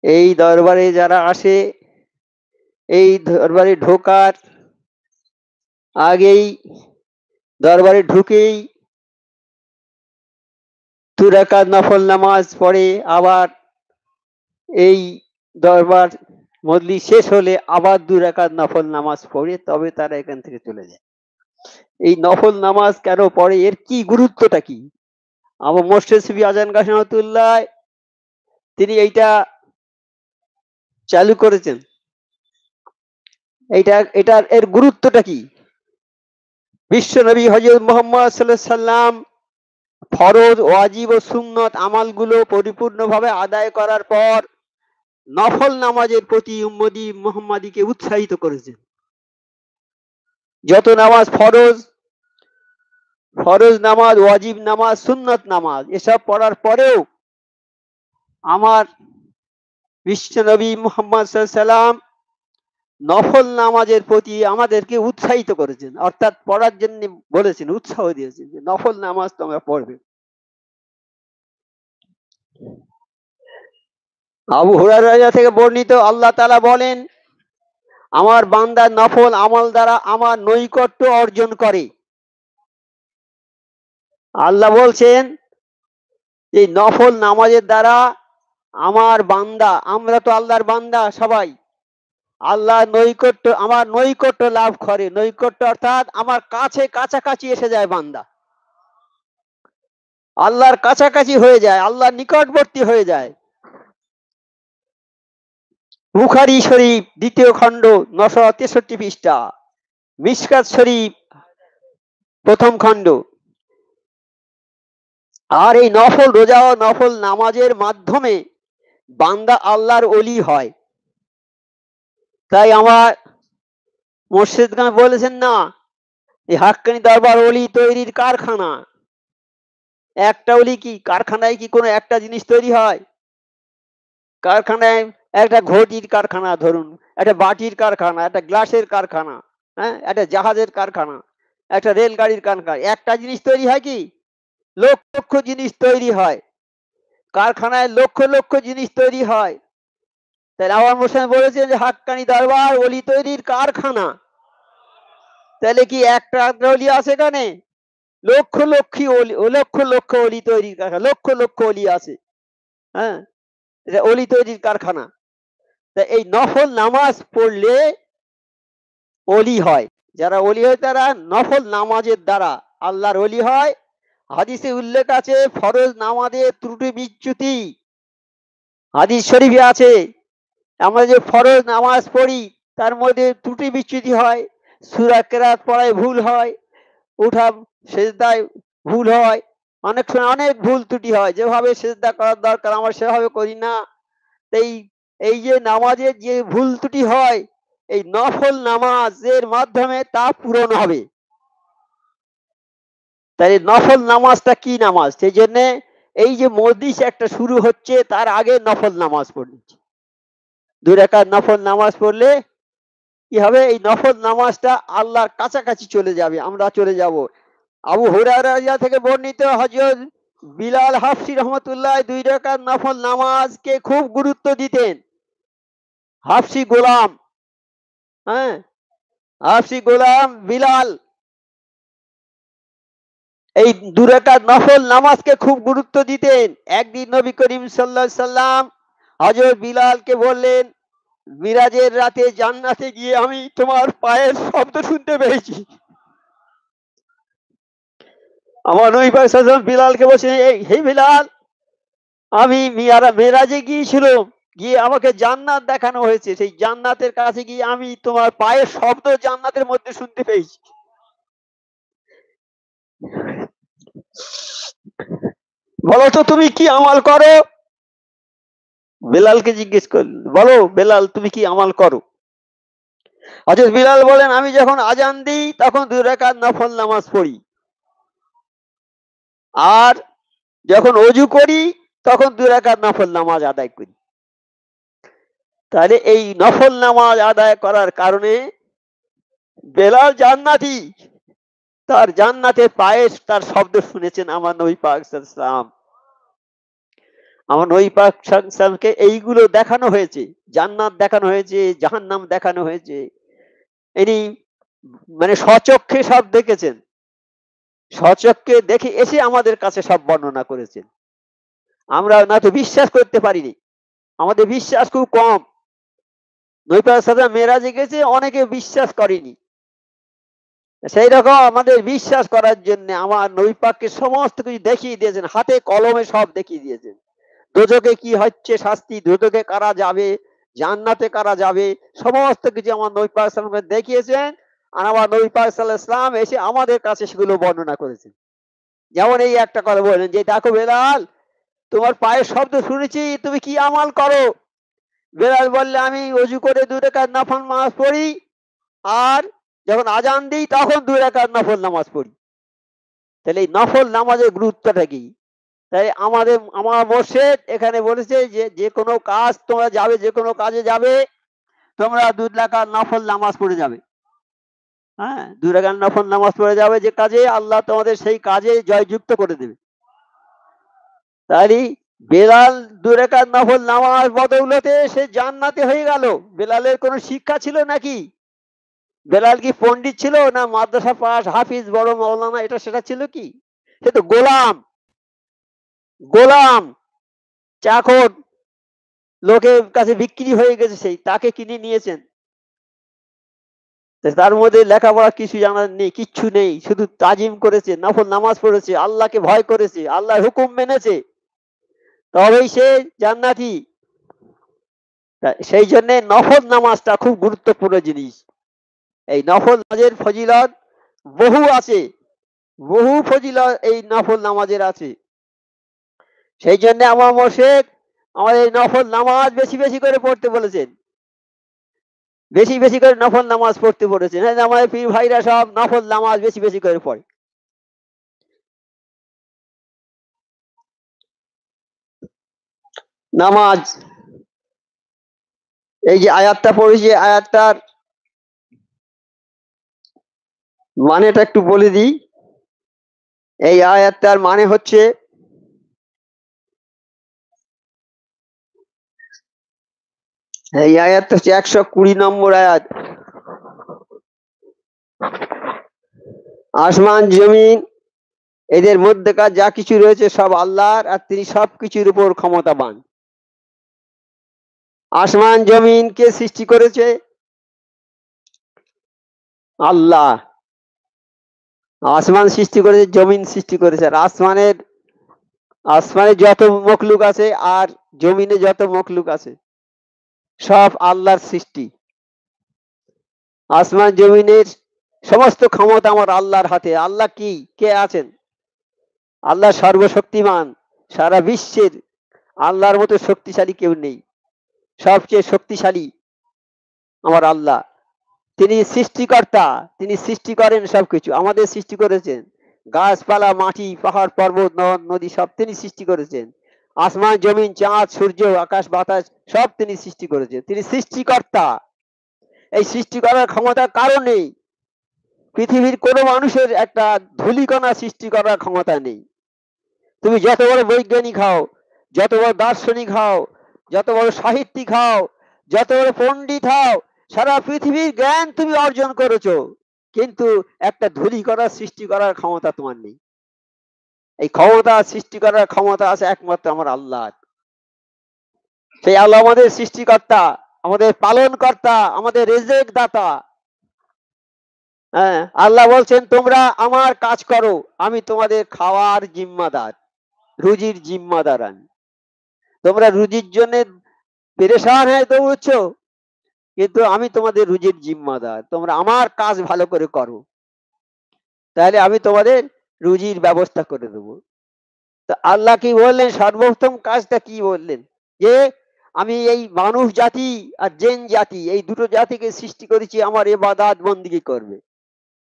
এই দরবারে যারা আসে, এই দরবারে ঢোকার আগেই, দরবারে ঢুকেই 2 রাকাত নফল নামাজ পড়ে, আবার এই দরবার মজলিস শেষ হলে আবার 2 রাকাত নফল নামাজ পড়ে তবে তারা এখান থেকে চলে যায়। এই নফল নামাজ কেন পড়ে, এর কি গুরুত্বটা কি? আমার মোর্শেদ সুফি আজান কাশি রহমাতুল্লাহ তিনি এইটা চালু করেছেন। এটার এর গুরুত্বটা কি? বিশ্বনবী হযরত মুহাম্মদ সাল্লাল্লাহু আলাইহি সাল্লাম ফরজ, ওয়াজিব ও সুন্নত আমালগুলো পরিপূর্ণভাবে আদায় করার পর নফল নামাজের প্রতি উম্মতি মুহাম্মাদীকে উৎসাহিত করেছেন। যত নামাজ ফরজ, ফরজ নামাজ, ওয়াজিব নামাজ, সুন্নত নামাজ এসব পড়ার পরেও আমার বিশ্বনবী মুহাম্মদ সাল্লাল্লাহু আলাইহি সাল্লাম নফল নামাজের প্রতি আমাদেরকে উৎসাহিত করেছেন, অর্থাৎ পড়ার জন্য বলেছেন, উৎসাহ দিয়েছেন যে নফল নামাজ তোমরা পড়বে। আবু হুরায়রা থেকে বর্ণিত, আল্লাহ তাআলা বলেন, আমার বান্দা নফল আমল দ্বারা আমার নৈকট্য অর্জন করে। আল্লাহ বলছেন এই নফল নামাজের দ্বারা আমার বান্দা, আমরা তো আল্লাহর বান্দা সবাই, আল্লাহ নৈকট্য, আমার নৈকট্য লাভ করে। নৈকট্য অর্থাৎ আমার কাছে, কাছাকাছি এসে যায় বান্দা, আল্লাহর কাছাকাছি হয়ে যায়, আল্লাহর নিকটবর্তী হয়ে যায়। বুখারী শরীফ 2য় খণ্ড 963 পৃষ্ঠা, মিশকাত শরীফ 1ম খণ্ড। আর এই নফল রোজা ও নফল নামাজের মাধ্যমে বান্দা আল্লাহর ওলি হয়। তাই আমার মুর্শিদগণ বলেছেন না, এই হাক্কানি দরবার ওলি তৈরির কারখানা। একটা ওলি কি কারখানায় কি কোনো একটা জিনিস তৈরি হয়? কারখানায় একটা ঘটির কারখানা ধরুন, একটা বাটির কারখানা, একটা গ্লাসের কারখানা, হ্যাঁ, একটা জাহাজের কারখানা, একটা রেলগাড়ির কারখানা, একটা জিনিস তৈরি হয় কি? লক্ষ লক্ষ জিনিস তৈরি হয়। কারখানায় লক্ষ লক্ষ জিনিস তৈরি হয়। তাহলে আমার মোশান বলেছেন যে হাক্কানি দরবার ওলি তৈরির কারখানা। তাহলে কি একটা ওলি আছে এখানে? লক্ষ লক্ষ ওলি, লক্ষ লক্ষ ওলি তৈরির কারখানা, লক্ষ লক্ষ ওলি আছে। হ্যাঁ, এটা ওলি তৈরির কারখানা। তা এই নফল নামাজ পড়লে ওলি হয়। যারা ওলি হয় তারা নফল নামাজের দ্বারা আল্লাহর ওলি হয়। হাদিসে উল্লেখ আছে ফরজ নামাজের ত্রুটি বিচ্যুতি, হাদিস শরীফে আছে আমরা যে ফরজ নামাজ পড়ি তার মধ্যে ত্রুটি বিচ্যুতি হয়, সূরা কেরাত পড়ায় ভুল হয়, উঠা সেজদায় ভুল হয়, অনেক সময় অনেক ভুল ত্রুটি হয়, যেভাবে সেজদা করার দরকার আমরা সেভাবে করি না। এই এই যে নামাজের যে ভুল ত্রুটি হয়, এই নফল নামাজের মাধ্যমে তা পূরণ হবে। তাই নফল নামাজটা কি নামাজ, সেই জন্য এই যে মজলিস একটা শুরু হচ্ছে তার আগে নফল নামাজ পড়ছি। 2 রাকাত নফল নামাজ পড়লে কি হবে? এই নফল নামাজটা আল্লাহর কাছাকাছি চলে যাবে, আমরা চলে যাব। আবু হুরায়রা থেকে বর্ণিত, হযরত বিলাল হাফসি রহমতুল্লাহ 2 রাকাত নফল নামাজকে খুব গুরুত্ব দিতেন। হাফসি গোলাম, হ্যাঁ, হাফসি গোলাম বিলাল এই 2 রাকাত নফল নামাজকে খুব গুরুত্ব দিতেন। একদিন নবী করিম সাল্লাল্লাহু আলাইহি সাল্লাম হযরত বিলালকে বললেন, মিরাজের রাতে জান্নাতে গিয়ে আমি তোমার পায়ের শব্দ শুনতে পেয়েছি। আমার নবী পাক সাল্লাল্লাহু আলাইহি ওয়াসাল্লাম বিলালকে বলছেন, এই হে বিলাল, আমি মেরাজে গিয়েছিলাম, গিয়ে আমাকে জান্নাত দেখানো হয়েছে, সেই জান্নাতের কাছে গিয়ে আমি তোমার পায়ের শব্দ জান্নাতের মধ্যে শুনতে পেয়েছি। বলো তো তুমি কি আমাল করো? বেলালকে জিজ্ঞেস করলেন, বলো বেলাল তুমি কি আমাল করো? হযরত বিলাল বলেন, আমি যখন আজান দিই তখন 2 রাকাত নফল নামাজ পড়ি, আর যখন ওযু করি তখন 2 রাকাত নফল নামাজ আদায় করি। তাহলে এই নফল নামাজ আদায় করার কারণে বেলাল জান্নাতি, তার জান্নাতের পায়ে তার শব্দ শুনেছেন আমার নবী পাক সাল্লাল্লাহু আলাইহি ওয়াসাল্লাম। আমার নবী পাক সাল্লাল্লাহু আলাইহি ওয়াসাল্লামকে এইগুলো দেখানো হয়েছে, জান্নাত দেখানো হয়েছে, জাহান্নাম দেখানো হয়েছে। ইনি মানে স্বচক্ষে সব দেখেছেন। স্বচক্ষে দেখে এসে আমাদের কাছে সব বর্ণনা করেছেন। আমরা না তো বিশ্বাস করতে পারিনি। আমাদের বিশ্বাস খুব কম। নবী পাক সাল্লাল্লাহু আলাইহি ওয়াসাল্লাম মেরাজে গেছে, অনেকে বিশ্বাস করেনি। সেই রকম আমাদের বিশ্বাস করার জন্য আমার নবী পাককে সমস্ত কিছু দেখিয়ে দিয়েছেন, হাতে কলমে সব দেখিয়ে দিয়েছেন। দোজখে কি হচ্ছে শাস্তি, দোজখে কারা যাবে, জান্নাতে কারা যাবে, সমস্ত কিছু আমার নবী পাক সাল্লাল্লাহু আলাইহি ওয়াসাল্লাম দেখিয়েছেন। আর আমার নবী পাক সাল্লাল্লাহু আলাইহি ওয়াসাল্লাম এসে আমাদের কাছে সেগুলো বর্ণনা করেছেন। যেমন এই একটা কথা বললেন যে, দেখো বেলাল, তোমার পায়ের শব্দ শুনেছি, তুমি কি আমল করো? বেলাল বললে, আমি অজু করে 2 রাকাত নফল নামাজ পড়ি, আর যখন আজান দিই তখন 2 রাকাত নফল নামাজ পড়ি। তাহলে এই নফল নামাজের গুরুত্বটা কি? তাই আমার মোর্শেদ এখানে বলেছে যে, যে কোনো কাজ তোমরা যাবে, যে কোনো কাজে যাবে, তোমরা 2 রাকাত নফল নামাজ পড়ে যাবে। হ্যাঁ, 2 রাকাত নফল নামাজ পড়ে যাবে যে কাজে, আল্লাহ তোমাদের সেই কাজে জয়যুক্ত করে দেবে। তাহলে বেলাল 2 রাকাত নফল নামাজ বদৌলতে সে জান্নাতে হয়ে গেল। বেলালের কোনো শিক্ষা ছিল নাকি? বেলাল কি পণ্ডিত ছিল, না মাদ্রাসা পাস, হাফিজ, বড় মাওলানা এটা সেটা ছিল কি? সে তো গোলাম, গোলাম, চাকর, লোকের কাছে বিক্রি হয়ে গেছে, সেই তাকে কিনে নিয়েছেন। তার মধ্যে লেখাপড়া কিছু জানার নেই, কিচ্ছু নেই, শুধু তাজিম করেছে, নফল নামাজ পড়েছে, আল্লাহকে ভয় করেছে, আল্লাহর হুকুম মেনেছে, তবেই সে জান্নাতি। সেই জন্য নফল নামাজটা খুব গুরুত্বপূর্ণ জিনিস। এই নফল নামাজের ফজিলত বহু আছে, বহু ফজিলত এই নফল নামাজের আছে। সেই জন্য আমার মোর্শেদ আমাদের এই নফল নামাজ বেশি বেশি করে পড়তে বলেছেন, বেশি বেশি করে নফল নামাজ পড়তে বলেছেন। আমাদের পীর ভাইরা সব নফল নামাজ বেশি বেশি করে পড়ে। নামাজ, এই যে আয়াতটা পড়েছি, আয়াতটার মানেটা একটু বলে দিই। এই আয়াতটার মানে হচ্ছে, এই আয়াতটা হচ্ছে 120 নম্বর আয়াত। আসমান জমিন এদের মধ্যেকার যা কিছু রয়েছে সব আল্লাহর, আর তিনি সবকিছুর উপর ক্ষমতাবান। আসমান জমিন কে সৃষ্টি করেছে? আল্লাহ। আসমান সৃষ্টি করেছে, জমিন সৃষ্টি করেছে। আর আসমানে যত মখলুক আছে আর জমিনে যত মখলুক আছে সব আল্লাহর সৃষ্টি। আসমান জমিনের সমস্ত ক্ষমতা আমার আল্লাহর হাতে। আল্লাহ কি, কে আছেন? আল্লাহ সর্বশক্তিমান, সারা বিশ্বের আল্লাহর মতো শক্তিশালী কেউ নেই। সবচেয়ে শক্তিশালী আমার আল্লাহ। তিনি সৃষ্টিকর্তা, তিনি সৃষ্টি করেন সবকিছু। আমাদের সৃষ্টি করেছেন, গাছপালা, মাটি, পাহাড়, পর্বত, নদ নদী সব তিনি সৃষ্টি করেছেন। আসমান জমিন, চাঁদ, সূর্য, আকাশ বাতাস সব তিনি সৃষ্টি করেছেন। তিনি সৃষ্টিকর্তা। এই সৃষ্টি করার ক্ষমতা কারো নেই। পৃথিবীর কোনো মানুষের একটা ধূলিকণা সৃষ্টি করার ক্ষমতা নেই। তুমি যত বড় বৈজ্ঞানিক হও, যত বড় দার্শনিক হও, যত বড় সাহিত্যিক হও, যত বড় পণ্ডিত হও, সারা পৃথিবীর জ্ঞান তুমি অর্জন করেছো, কিন্তু একটা ধূলিকণা সৃষ্টি করার ক্ষমতা তোমার নেই। এই ক্ষমতা সৃষ্টি করার ক্ষমতা আছে একমাত্র আমার আল্লাহ। সেই আল্লাহ আমাদের সৃষ্টিকর্তা, আমাদের পালন কর্তা, আমাদের রেজেক দাতা। হ্যাঁ, আল্লাহ বলছেন, তোমরা আমার কাজ করো, আমি তোমাদের খাওয়ার জিম্মাদার, রুজির জিম্মাদার আমি। তোমরা রুজির জন্য পেরেশান হয়ে দৌড়চ্ছ, কিন্তু আমি তোমাদের রুজির জিম্মাদার। তোমরা আমার কাজ ভালো করে করো, তাহলে আমি তোমাদের রুজির ব্যবস্থা করে দেবো। তো আল্লাহ কি বললেন? সর্বপ্রথম কাজটা কি বললেন? যে আমি এই মানুষ জাতি আর জেন জাতি, এই দুটো জাতিকে সৃষ্টি করেছি আমার ইবাদত বন্দেগী করবে।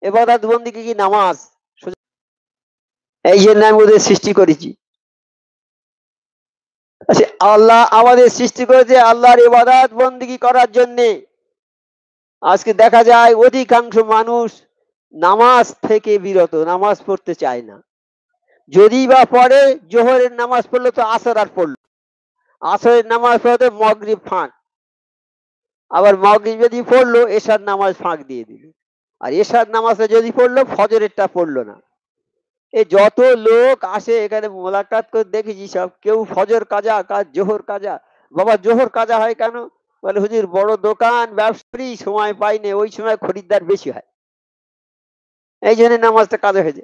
ইবাদত বন্দেগী কি? নামাজ। এই জন্য আমি ওদের সৃষ্টি করেছি। আল্লাহ আমাদের সৃষ্টি করেছে আল্লাহর ইবাদত বন্দেগী করার জন্যে। আজকে দেখা যায় অধিকাংশ মানুষ নামাজ থেকে বিরত, নামাজ পড়তে চায় না। যদি বা পড়ে, জোহরের নামাজ পড়লো তো আসর আর পড়লো। আসরের নামাজ পড়তে মাগরিব ফাঁক, আবার মাগরিব যদি পড়লো এশার নামাজ ফাঁক দিয়ে দিল, আর এশার নামাজটা যদি পড়লো ফজরেরটা পড়লো না। এই যত লোক আসে এখানে মোলাকাত করে দেখেছি সব, কেউ ফজর কাজা কাজ জোহর কাজা। বাবা জোহর কাজা হয় কেন? বলে হুজুর বড় দোকান ব্যবসায়ী সময় পাইনি, ওই সময় খরিদ্দার বেশি হয়, এই জন্য নামাজটা কাজা হয়েছে।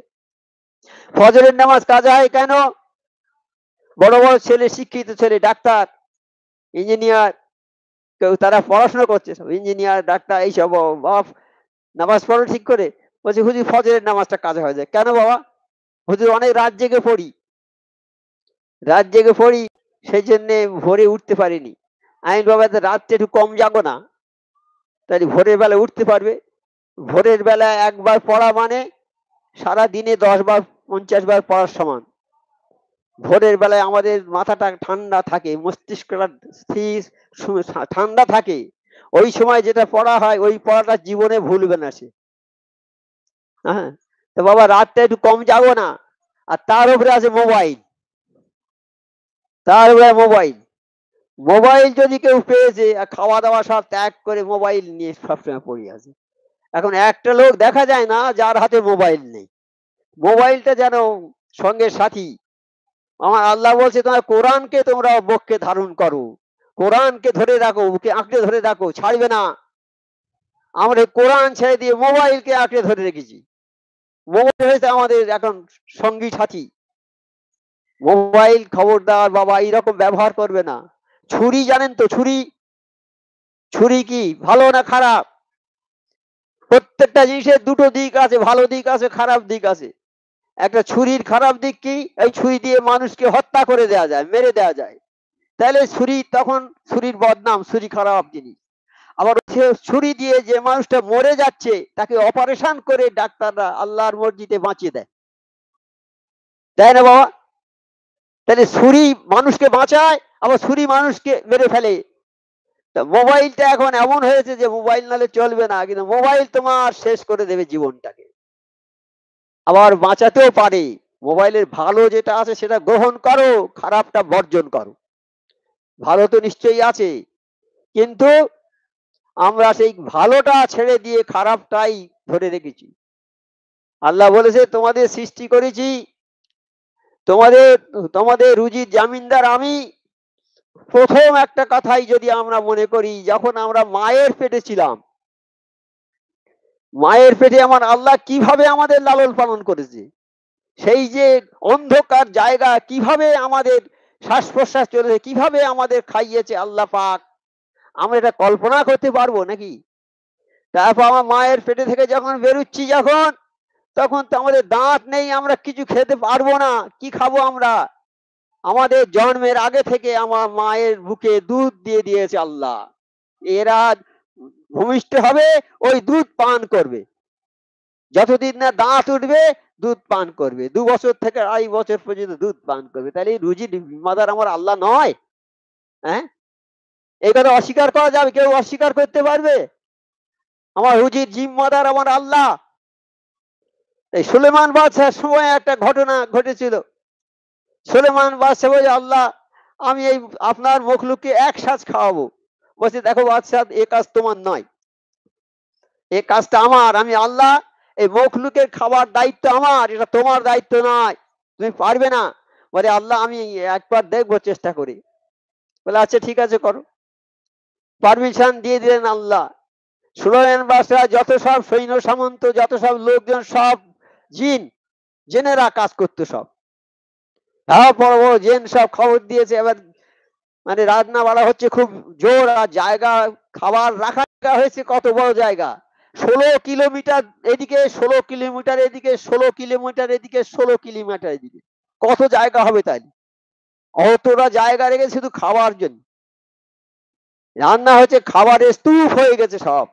ফজরের নামাজ কাজা হয় কেন? বড় বড় ছেলে, শিক্ষিত ছেলে, ডাক্তার, ইঞ্জিনিয়ার, কেউ তারা পড়াশোনা করছে, সব ইঞ্জিনিয়ার ডাক্তার এইসব, বাবা নামাজ পড়ো ঠিক করে। বলছি হুজুর ফজরের নামাজটা কাজা হয়ে যায় কেন বাবা? হুজুর অনেক রাত জেগে পড়ি, রাত জেগে পড়ি, সেই জন্য ভোরে উঠতে পারিনি। আমি বাবা রাত্রে একটু কম জাগো না, তাহলে ভোরের বেলা উঠতে পারবে। ভোরের বেলা একবার পড়া মানে সারা দিনে 10 বার 50 বার পড়ার সমান। ভোরের বেলায় আমাদের মাথাটা ঠান্ডা থাকে, মস্তিষ্কটা স্থির ঠান্ডা থাকে। ওই সময় যেটা পড়া হয় ওই পড়াটা জীবনে ভুলবে না সে। হ্যাঁ, তো বাবা রাতটা একটু কম যাবো না। আর তার উপরে আছে মোবাইল, তার উপরে মোবাইল। মোবাইল যদি কেউ পেয়েছে, আর খাওয়া দাওয়া সব ত্যাগ করে মোবাইল নিয়ে সবসময় পড়ে আছে। এখন একটা লোক দেখা যায় না যার হাতে মোবাইল নেই। মোবাইলটা যেন সঙ্গে সাথী। আমার আল্লাহ বলছে তোমার কোরআনকে তোমরা বক্ষে ধারণ করো, কোরআনকে ধরে রাখো, বুকে আঁকড়ে ধরে রাখো, ছাড়বে না। আমরা কোরআন ছেড়ে দিয়ে মোবাইলকে আঁকড়ে ধরে রেখেছি। মোবাইল হয়েছে আমাদের এখন সঙ্গী সাথী। মোবাইল খবরদার বাবা এইরকম ব্যবহার করবে না। ছুরি জানেন তো, ছুরি, ছুরি কি ভালো না খারাপ? প্রত্যেকটা জিনিসের দুটো দিক আছে, ভালো দিক আছে, খারাপ দিক আছে। একটা ছুরির খারাপ দিক কি? এই ছুরি দিয়ে মানুষকে হত্যা করে দেওয়া যায়, মেরে দেওয়া যায়। তাহলে ছুরি, তখন ছুরির বদনাম, ছুরি খারাপ জিনিস। আবার ছুরি দিয়ে যে মানুষটা মরে যাচ্ছে তাকে অপারেশন করে ডাক্তাররা আল্লাহর মসজিদে বাঁচিয়ে দেয়, তাই না বাবা? তাহলে ছুরি মানুষকে বাঁচায়, আবার ছুরি মানুষকে মেরে ফেলে। মোবাইলটা এখন এমন হয়েছে যে মোবাইল নালে চলবে না, কিন্তু মোবাইল তোমার শেষ করে দেবে জীবনটাকে, আবার বাঁচাতেও পারে। মোবাইলের ভালো যেটা আছে সেটা গ্রহণ করো, খারাপটা বর্জন করো। ভালো তো নিশ্চয়ই আছে, কিন্তু আমরা সেই ভালোটা ছেড়ে দিয়ে খারাপটাই ধরে রেখেছি। আল্লাহ বলেছে তোমাদের সৃষ্টি করেছি, তোমাদের তোমাদের রুজির জামিনদার আমি। প্রথম একটা কথাই যদি আমরা মনে করি, যখন আমরা মায়ের পেটে ছিলাম, মায়ের পেটে আমার আল্লাহ কিভাবে আমাদের লালন পালন করেছে, সেই যে অন্ধকার জায়গা কিভাবে আমাদের শ্বাস প্রশ্বাস চলেছে, কিভাবে আমাদের খাইয়েছে আল্লাহ পাক, আমরা এটা কল্পনা করতে পারবো নাকি? তারপর আমার মায়ের পেটে থেকে যখন বেরোচ্ছি, যখন তখন তো আমাদের দাঁত নেই, আমরা কিছু খেতে পারবো না, কি খাবো আমরা? আমাদের জন্মের আগে থেকে আমার মায়ের বুকে দুধ দিয়ে দিয়েছে আল্লাহ। এরা ভূমিষ্ঠ হবে, ওই দুধ পান করবে, যতদিন না দাঁত উঠবে দুধ পান করবে, 2 বছর থেকে 2.5 বছর পর্যন্ত দুধ পান করবে। তাহলে রুজি মাদার আমার আল্লাহ নয়? হ্যাঁ, এই কথা অস্বীকার করা যাবে? কেউ অস্বীকার করতে পারবে? আমার রুজির জিম্মাদার আমার আল্লাহ। এই সুলেমান বাদশার সময় একটা ঘটনা ঘটেছিল। সুলেমান বাদশা বলে আল্লাহ আমি এই আপনার মখলুককে এক সাজ খাওয়াবো। বলছে দেখো বাদশা, এ কাজ তোমার নয়, এ কাজটা আমার, আমি আল্লাহ। এই মখলুকের খাবার দায়িত্ব আমার, এটা তোমার দায়িত্ব নয়, তুমি পারবে না। বলে আল্লাহ আমি একবার দেখবো চেষ্টা করি। বলে আচ্ছা ঠিক আছে করো। পারমিশন দিয়ে দিলেন আল্লাহ। সুলেমান বাদশা যত সব সৈন্য সামন্ত, যত সব লোকজন, সব জিন, জেনেরা কাজ করতো সব। হ্যাঁ, বড় বড় জেন সব খবর দিয়েছে। এবার মানে রান্না বাড়া হচ্ছে খুব জোর, আর জায়গা খাবার রাখা হয়েছে কত বড় জায়গা, 16 কিলোমিটার এদিকে, 16 কিলোমিটার এদিকে, 16 কিলোমিটার এদিকে, 16 কিলোমিটার এদিকে, কত জায়গা হবে তাই? অতটা জায়গা রেখে শুধু খাবার জন্য রান্না হচ্ছে, খাবারের স্তূপ হয়ে গেছে সব,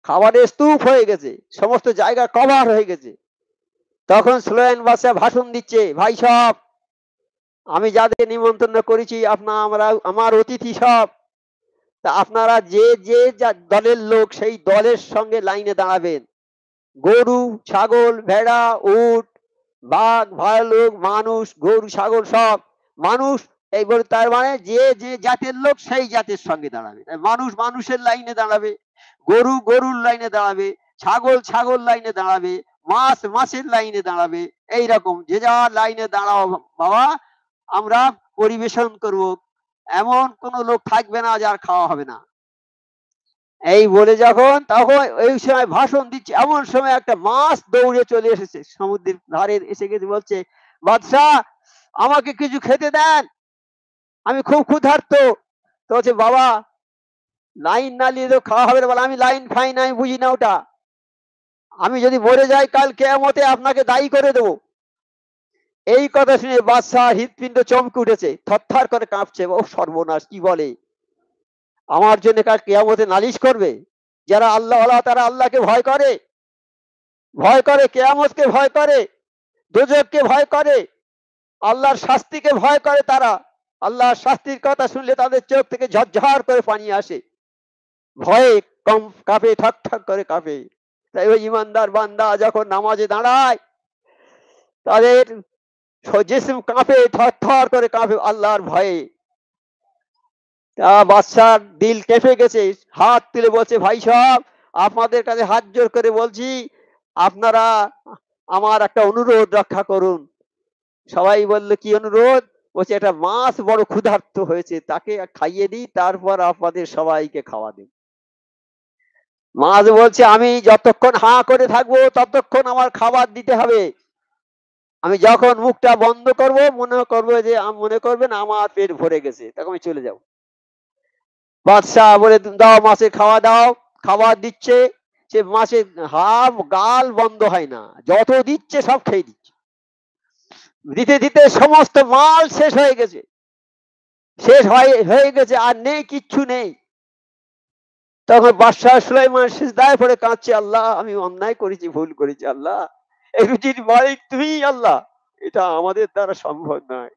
খাবারের স্তূপ হয়ে গেছে, সমস্ত জায়গা কভার হয়ে গেছে। তখন সুলেমান বাদশা ভাষণ দিচ্ছে, ভাই সব, আমি যাদের নিমন্ত্রণ করেছি আপনারা আমার অতিথি সব, তা আপনারা যে যে দলের লোক সেই দলের সঙ্গে লাইনে দাঁড়াবেন। গরু, ছাগল, ভেড়া, উট, বাঘ, ভাল্লুক, মানুষ, গরু, ছাগল সব, মানুষ এই বলে তার মানে যে যে জাতের লোক সেই জাতের সঙ্গে দাঁড়াবে। মানুষ মানুষের লাইনে দাঁড়াবে, গরু গরুর লাইনে দাঁড়াবে, ছাগল ছাগল লাইনে দাঁড়াবে, মাছ মাছের লাইনে দাঁড়াবে। এইরকম যে যার লাইনে দাঁড়াও বাবা, আমরা পরিবেশন করব, এমন কোন লোক থাকবে না যার খাওয়া হবে না। এই বলে যখন তখন এই সময় ভাষণ দিচ্ছে, এমন সময় একটা মাছ দৌড়ে চলে এসেছে, সমুদ্রের ধারে এসে গেছে, বলছে বাদশাহ আমাকে কিছু খেতে দেন, আমি খুব ক্ষুধার্ত। তো বলছে বাবা লাইন না নিয়ে তো খাওয়া হবে না। বলে আমি লাইন খাই না, আমি বুঝি না ওটা, আমি যদি মরে যাই কাল কিয়ামতে আপনাকে দায়ী করে দেবো। এই কথা শুনে বাদশাহ হৃৎপিণ্ড চমকে উঠেছে, থরথর করে কাঁপছে। ও সর্বনাশ, কি বলে, আমার জন্য কাল কিয়ামতে নালিশ করবে? যারা আল্লাহ তারা আল্লাহকে ভয় করে, ভয় করে কিয়ামতকে, ভয় করে দোজখকে, ভয় করে আল্লাহর শাস্তিকে, ভয় করে তারা আল্লাহর শাস্তির কথা শুনলে তাদের চোখ থেকে ঝরঝর করে পানি আসে, ভয়ে কম কাঁপে, ঠক ঠক করে কাঁপে। তাই ওই ইমানদার বান্দা যখন নামাজে দাঁড়ায় তাদের জিসম কাঁপে, থর থর করে কাঁপে আল্লাহর ভয়ে। বাদশার দিল কেঁপে গেছে, হাত তুলে বলছে ভাই সাহেব আপনাদের কাছে হাত জোর করে বলছি, আপনারা আমার একটা অনুরোধ রক্ষা করুন। সবাই বললো কি অনুরোধ? বলছে একটা মাছ বড় ক্ষুধার্ত হয়েছে, তাকে খাইয়ে দিই, তারপর আপনাদের সবাইকে খাওয়া দিন। মাছ বলছে আমি যতক্ষণ হাঁ করে থাকবো ততক্ষণ আমার খাবার দিতে হবে, আমি যখন মুখটা বন্ধ করব মনে করবো যে মনে করবেন আমার পেট ভরে গেছে, তখন আমি চলে যাব। বাদশাহ বলে দাও মাছের খাওয়া দাও, খাবার দিচ্ছে, সে মাছের হাম গাল বন্ধ হয় না, যত দিচ্ছে সব খেয়ে দিচ্ছে। দিতে দিতে সমস্ত মাল শেষ হয়ে গেছে, শেষ হয়ে গেছে, আর নেই, কিচ্ছু নেই। তখন বাদশাহ সুলাইমান সিজদায় পড়ে কাঁদছে, আল্লাহ আমি অন্যায় করেছি, ভুল করেছি, আল্লাহ এই রুজির মালিক তুমি আল্লাহ, এটা আমাদের দ্বারা সম্ভব নয়।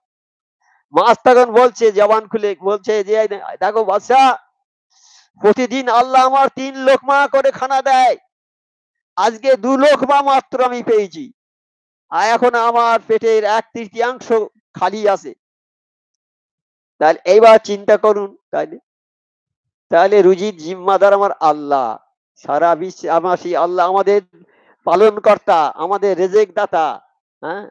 মাছ তখন বলছে, জবান খুলে বলছে যে দেখো বাদশাহ, প্রতিদিন আল্লাহ আমার 3 লোকমা করে খানা দেয়, আজকে 2 লোকমা মাত্র আমি পেয়েছি, আর এখন আমার পেটের 1/3 খালি আছে। তাহলে এইবার চিন্তা করুন, তাহলে রুজির জিম্মাদার আমার আল্লাহ, সারা বিশ্বে আমার সেই আল্লাহ আমাদের পালন কর্তা, আমাদের রেজেক দাতা। হ্যাঁ,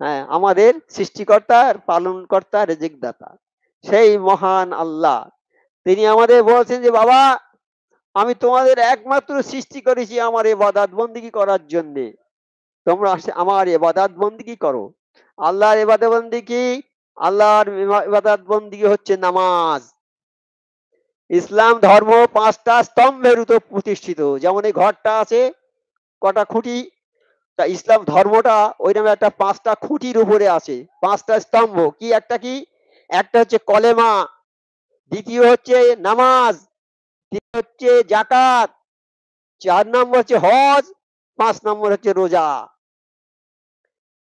হ্যাঁ, আমাদের সৃষ্টিকর্তা, পালন কর্তা, রেজেক দাতা সেই মহান আল্লাহ। তিনি আমাদের বলছেন যে বাবা আমি তোমাদের একমাত্র সৃষ্টি করেছি আমার ইবাদত বন্দেগী করার জন্য, তোমরা আমার ইবাদত বন্দেগী করো। আল্লাহর ইবাদত বন্দেগী, আল্লাহর ইবাদত বন্দেগী হচ্ছে নামাজ। ইসলাম ধর্ম 5টা স্তম্ভের উপর প্রতিষ্ঠিত, যেমন এই ঘরটা আছে কটা খুঁটি, তা ইসলাম ধর্মটা ওই নামে একটা 5টা খুঁটির উপরে আছে, 5টা স্তম্ভ। কি একটা কি? একটা হচ্ছে কলেমা, দ্বিতীয় হচ্ছে নামাজ, তৃতীয় হচ্ছে জাকাত, 4 নম্বর হচ্ছে হজ, 5 নম্বর হচ্ছে রোজা।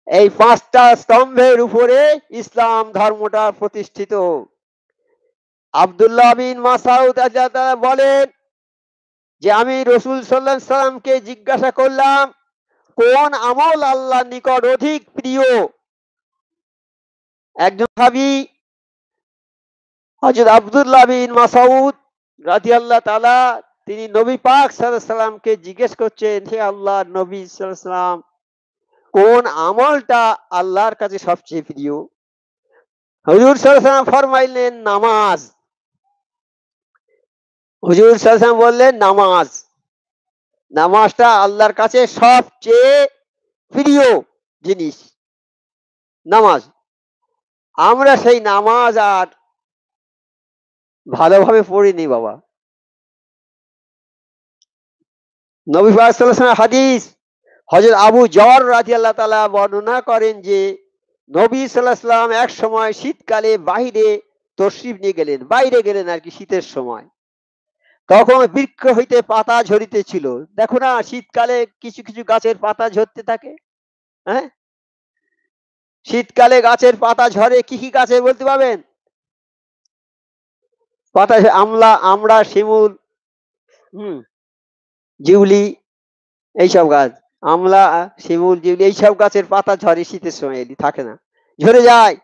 এই 5টা স্তম্ভের উপরে ইসলাম ধর্মটা প্রতিষ্ঠিত। আব্দুল্লাহ বিন মাসউদ রাদিয়াল্লাহু বলেন যে আমি রাসূল সাল্লাল্লাহু আলাইহি সাল্লামকে জিজ্ঞাসা করলাম কোন আমল আল্লাহর নিকট অধিক প্রিয়। একজন সাহাবী হযরত আব্দুল্লাহ বিন মাসউদ রাদিয়াল্লাহু তাআলা, তিনি নবী পাক সাল্লাল্লাহু আলাইহি সাল্লামকে জিজ্ঞেস করছেন, হে আল্লাহর নবী সাল্লাল্লাহু আলাইহি সাল্লাম, কোন আমলটা আল্লাহর কাছে সবচেয়ে প্রিয়? হুজুর সাল্লাল্লাহু আলাইহি সাল্লাম ফরমাইলেন নামাজ। হুজুর সাল্লাল্লাহু আলাইহি সাল্লাম বললেন নামাজ, নামাজটা আল্লাহর কাছে সবচেয়ে প্রিয় জিনিস, নামাজ। আমরা সেই নামাজ আর ভালোভাবে পড়িনি বাবা। নবী পাক সাল্লাল্লাহু আলাইহি ওয়াসাল্লাম হাদিস, হযরত আবু যর রাদিয়াল্লাহু তাআলা বর্ণনা করেন যে নবী সাল্লাল্লাহু আলাইহি ওয়াসাল্লাম এক সময় শীতকালে বাইরে তশরিফ নিয়ে গেলেন, বাইরে গেলেন আর কি, শীতের সময়। তখন বৃক্ষ হইতে পাতা ঝরিতেছিল। দেখো না শীতকালে কিছু কিছু গাছের পাতা ঝরতে থাকে। হ্যাঁ, শীতকালে গাছের পাতা ঝরে, কি কি গাছে বলতে পারবেন? পাতা আমলা, আমড়া, শিমুল, জিউলি, এইসব গাছ। আমলা, শিমুল, জিউলি এইসব গাছের পাতা ঝরে শীতের সময়, এলি থাকে না, ঝরে যায়।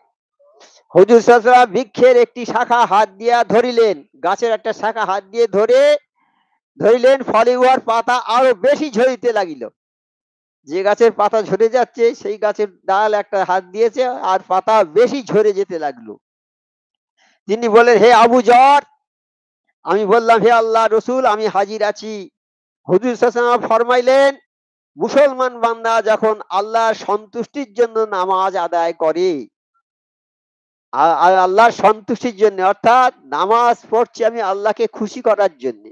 হুজুর সাল্লাল্লাহু আলাইহি ওয়াসাল্লাম বৃক্ষের একটি শাখা হাত দিয়া ধরিলেন, গাছের একটা শাখা হাত দিয়ে ধরিলেন, ফলে উহার পাতা আরো বেশি ঝরিতে লাগিল। যে গাছের পাতা ঝরে যাচ্ছে সেই গাছের ডাল একটা হাত দিয়েছে আর পাতা বেশি ঝরে যেতে লাগলো। তিনি বললেন, হে আবু যর, আমি বললাম, হে আল্লাহ রসুল, আমি হাজির আছি। হুজুর সাল্লাল্লাহু আলাইহি ওয়াসাল্লাম ফরমাইলেন, মুসলমান বান্দা যখন আল্লাহর সন্তুষ্টির জন্য নামাজ আদায় করে, আল্লাহর সন্তুষ্টির জন্য, অর্থাৎ নামাজ পড়ছি আমি আল্লাহকে খুশি করার জন্য,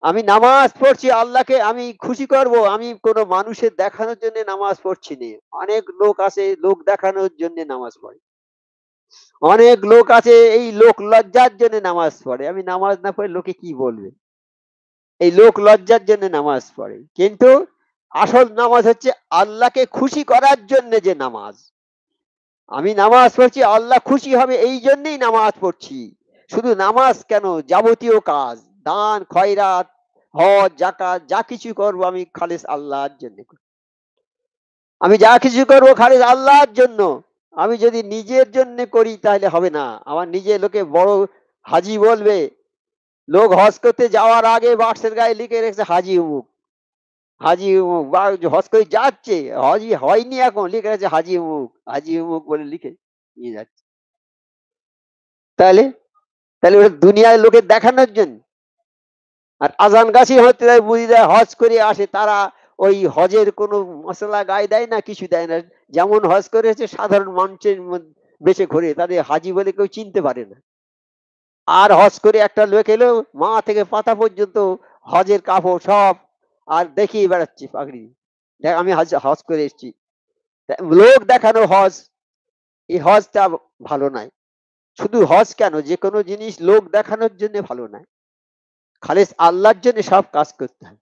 আমি নামাজ পড়ছি আল্লাহকে আমি খুশি করব, আমি কোনো মানুষের দেখানোর জন্য নামাজ পড়ছি না। অনেক লোক আছে লোক দেখানোর জন্য নামাজ পড়ে, অনেক লোক আছে এই লোক লজ্জার জন্য নামাজ পড়ে, আমি নামাজ না পড়ে লোকে কি বলবে, এই লোক লজ্জার জন্য নামাজ পড়ে। কিন্তু আসল নামাজ হচ্ছে আল্লাহকে খুশি করার জন্য যে নামাজ। আমি নামাজ পড়ছি আল্লাহ খুশি হবে এই জন্যই নামাজ পড়ছি। শুধু নামাজ কেন, যাবতীয় কাজ, দান খয়রাত, হজ যাকাত যা কিছু করবো আমি খালিস আল্লাহর জন্য করি। আমি যা কিছু করবো খালিস আল্লাহর জন্য। আমি যদি নিজের জন্য করি তাহলে হবে না। আমার নিজে লোকে বড় হাজি বলবে, লোক হজ করতে যাওয়ার আগে বাক্সের গায়ে লিখে রেখেছে হাজি উমুক, হাজি উমুক, বা হজ করে যাচ্ছে, হজই হয়নি এখন, লিখে রেখেছে হাজি উমুক, হাজি উমুক বলে লিখে নিয়ে যাচ্ছে। তাহলে তাহলে ওটা দুনিয়ার লোকে দেখানোর জন্য। আর আজান গাছি হতে বুঝি যায় হজ করে আসে তারা, ওই হজের কোনো মশলা গায়ে দেয় না, কিছু দেয় না, যেমন হজ করেছে সাধারণ মানুষের বেশে ঘুরে, তাদের হাজি বলে কেউ চিনতে পারে না। আর হজ করে একটা লোক এলো, মা থেকে পাতা পর্যন্ত হজের কাপড় সব আর দেখিয়ে বেড়াচ্ছে পাগড়ি, দেখ আমি হজ হজ করে এসেছি। লোক দেখানো হজ, এই হজটা ভালো নয়। শুধু হজ কেন, যে কোনো জিনিস লোক দেখানোর জন্য ভালো নয়, খালিস আল্লাহর জন্য সব কাজ করতে হবে।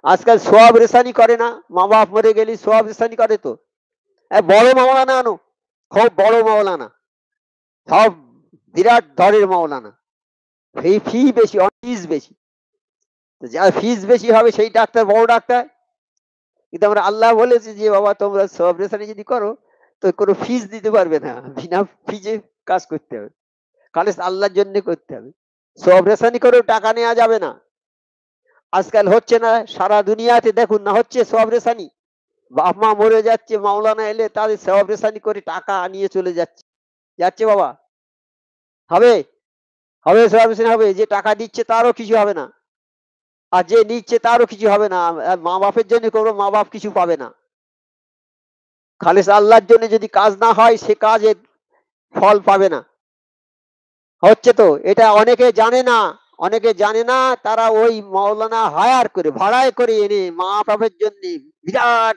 আজকাল সোয়াব রেসানি করে না, মা বাপ মরে গেলে সোয়াব রেসানি করে তো, বড় মাওলানা আনো, খুব বড় মাওলানা, সব বিরাট ধরের মাওলানা, ফি বেশি, ফিস বেশি, যার ফিস বেশি হবে সেই ডাক্তার বড় ডাক্তার। কিন্তু আমরা আল্লাহ বলেছি যে বাবা তোমরা সোয়াব রেসানি যদি করো তো কোনো ফিস দিতে পারবে না, বিনা ফিজে কাজ করতে হবে, খালিস আল্লাহর জন্য করতে হবে। সোয়াব রেসানি করেও টাকা নেওয়া যাবে না। আজকাল হচ্ছে না, সারা দুনিয়াতে দেখুন না হচ্ছে সোয়াব রেসানি, বাপ মা মরে যাচ্ছে, মাওলানা এলে তাদের সোয়াব রেসানি করে টাকা নিয়ে চলে যাচ্ছে, যাচ্ছে বাবা, হবে হবে সোয়াব রেসানি হবে, যে টাকা দিচ্ছে তারও কিছু হবে না, আর যে নিচ্ছে তারও কিছু হবে না। মা বাপের জন্য করবো, মা বাপ কিছু পাবে না। খালিস আল্লাহর জন্য যদি কাজ না হয় সে কাজের ফল পাবে না। হচ্ছে তো, এটা অনেকে জানে না, অনেকে জানে না, তারা ওই মাওলানা হায়ার করে ভাড়ায় করে এনে মা বাপের জন্য বিরাট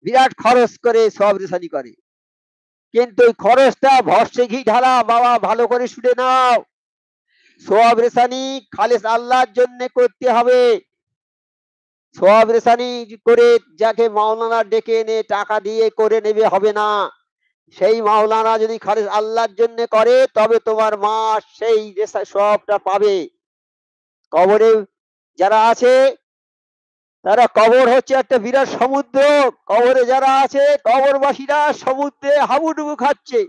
বিরাট খরচ করে সব রেসানি করে। কিন্তু ওই খরচটা ভরসে ঘি ঢালা, বাবা ভালো করে শুনে নাও, সব রেসানি খালিস আল্লাহর জন্য করতে হবে। সব রেসানি করে যাকে মাওলানা ডেকে এনে টাকা দিয়ে করে নেবে হবে না। সেই মাওলানা যদি খালিস আল্লাহর জন্য করে তবে তোমার মা সেই সবটা পাবে। কবরে যারা আছে, তারা, কবর হচ্ছে একটা বিরাট সমুদ্র, কবরে যারা আছে কবরবাসীরা সমুদ্রে হাবুডুবু খাচ্ছে।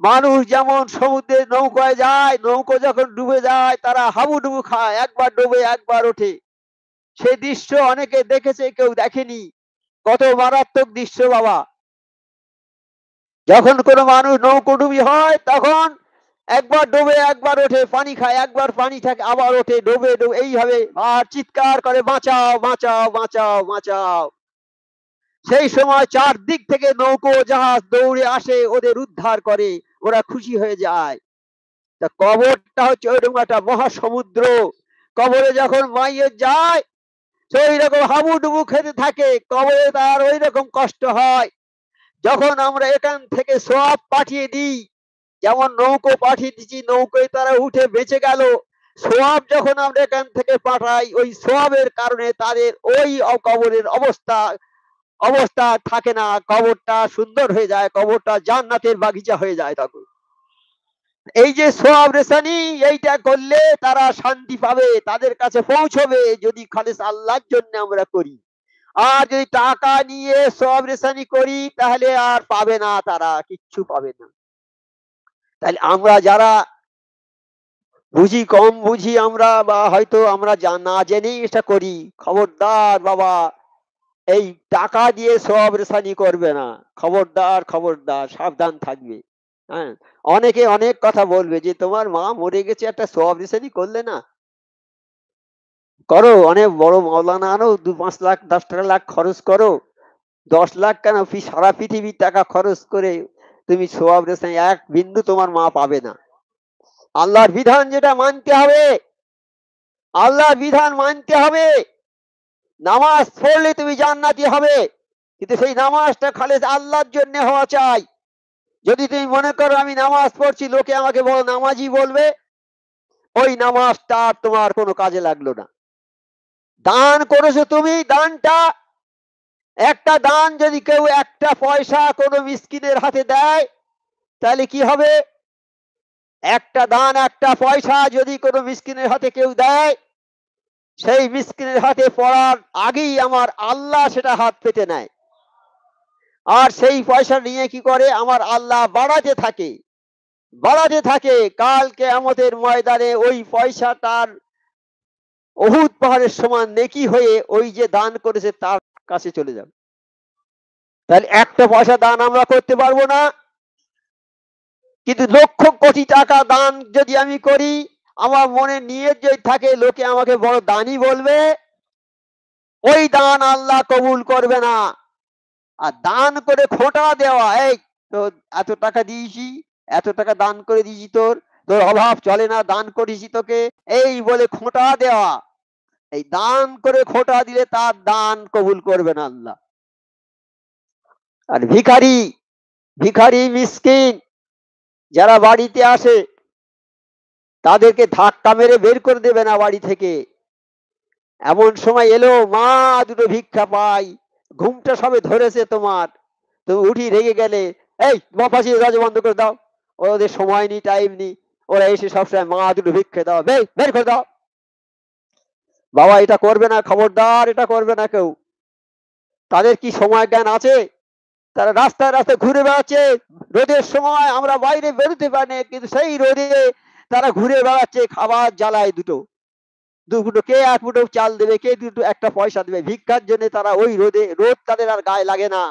মানুষ যেমন সমুদ্রে নৌকায় যায়, নৌকো যখন ডুবে যায় তারা হাবুডুবু খায়, একবার ডুবে একবার ওঠে। সেই দৃশ্য অনেকে দেখেছে, কেউ দেখেনি। কত মারাত্মক দৃশ্য বাবা। যখন কোনো মানুষ নৌকোডুবি হয় তখন একবার ডুবে একবার ওঠে, পানি খায়, একবার পানি থাকে আবার ওঠে, ডুবে ডুবে এইভাবে আর চিৎকার করে বাঁচাও বাঁচাও বাঁচাও বাঁচাও। সেই সময় চারদিক থেকে নৌকো জাহাজ দৌড়ে আসে, ওদের উদ্ধার করে, ওরা খুশি হয়ে যায়। তা কবরটা হচ্ছে ওইরকম একটা মহাসমুদ্র, কবরে যখন মাইয়ের যায় সেই রকম হাবুডুবু খেতে থাকে, কবরে তার ওই রকম কষ্ট হয়। যখন আমরা এখান থেকে সব পাঠিয়ে দিই, যেমন নৌকো পাঠিয়ে দিচ্ছি, নৌকোয় তারা উঠে বেঁচে গেল, সোয়াব যখন আমরা এখান থেকে পাঠাই, ওই সোয়াবের কারণে তাদের ওই কবরের অবস্থা অবস্থা থাকে না, কবরটা সুন্দর হয়ে যায়, কবরটা জান্নাতের বাগিচা হয়ে যায়। তখন এই যে সোয়াব রেসানি এইটা করলে তারা শান্তি পাবে, তাদের কাছে পৌঁছবে, যদি খালিস আল্লাহর জন্য আমরা করি। আর যদি টাকা নিয়ে সোয়াব রেসানি করি তাহলে আর পাবে না, তারা কিচ্ছু পাবে না। তাহলে আমরা যারা বুঝি, কম বুঝি আমরা, বা হয়তো আমরা না জেনেই এটা করি, খবরদার বাবা, এই টাকা দিয়ে সওয়াব রেসানি করবে না। খবরদার, খবরদার, সাবধান থাকবে। হ্যাঁ, অনেকে অনেক কথা বলবে যে তোমার মা মরে গেছে, একটা সওয়াব রেসানি করলে না। করো, অনেক বড় মাওলানা আনো, 2-5 লাখ 10 লাখ খরচ করো, 10 লাখ কেন, সারা পৃথিবীর টাকা খরচ করে তুমি সওয়াব রেসানি এক বিন্দু তোমার মা পাবে না। আল্লাহর বিধান যেটা মানতে হবে, আল্লাহর বিধান মানতে হবে। নামাজ পড়লে তুমি জান্নাতি হবে, কিন্তু সেই নামাজটা খালেস আল্লাহর জন্য হওয়া চাই। যদি তুমি মনে করো আমি নামাজ পড়ছি, লোকে আমাকে বড় নামাজি বলবে, ওই নামাজটা আর তোমার কোনো কাজে লাগলো না। দান করেছো তুমি, দানটা, একটা দান যদি কেউ একটা পয়সা কোনো মিসকিনের হাতে দেয়, তাহলে কি হবে? একটা দান, একটা পয়সা যদি কোনো মিসকিনের হাতে কেউ দেয়, সেই মিসকিনের হাতে পড়ার আগেই আমার আল্লাহ সেটা হাত পেতে নেয়, আর সেই পয়সা নিয়ে কি করে? আমার আল্লাহ বাড়াতে থাকে, বাড়াতে থাকে। কাল কিয়ামতের ময়দানে ওই পয়সাটার উহুদ পাহাড়ের সমান নেকি হয়ে ওই যে দান করেছে তার কাছে চলে যাবে। তাহলে একটা পয়সা দান আমরা করতে পারবো না, কিন্তু লক্ষ কোটি টাকা দান যদি আমি করি, আমার মনে নিয়ত যদি থাকে লোকে আমাকে বড় দানি বলবে, ওই দান আল্লাহ কবুল করবে না। আর দান করে খোঁটা দেওয়া, এই তো এত টাকা দিয়েছি, এত টাকা দান করে দিয়েছি, তোর তোর অভাব চলে না, দান করেছি তোকে, এই বলে খোঁটা দেওয়া, এই দান করে খোঁটা দিলে তার দান কবুল করবে না আল্লাহ। আর ভিখারি, ভিখারি মিসকিন যারা বাড়িতে আসে, তাদেরকে ধাক্কা মেরে বের করে দেবে না বাড়ি থেকে। এমন সময় এলো, মা দুটো ভিক্ষা পাই, ঘুমটা সবে ধরেছে তোমার, তুমি উঠি রেগে গেলে, এই বাপাসি দরজা বন্ধ করে দাও, ওদের সময় নেই, টাইম নেই, ওরা এসে সবসময় মা দুটো ভিক্ষা দাও, বের করে দাও। বাবা এটা করবে না, খবরদার, এটা করবে না কেউ। তাদের কি সময় জ্ঞান আছে? তারা রাস্তায় রাস্তায় ঘুরে বেড়াচ্ছে, রোদের সময় আমরা বাইরে বেরোতে পারি না, কিন্তু সেই রোদে তারা ঘুরে বেড়াচ্ছে, খাবার জ্বালায় দুটো, দুটো কে এক মুঠো চাল দেবে, কে দুটো একটা পয়সা দেবে ভিক্ষার জন্য। তারা ওই রোদে, রোদ তাদের আর গায়ে লাগে না।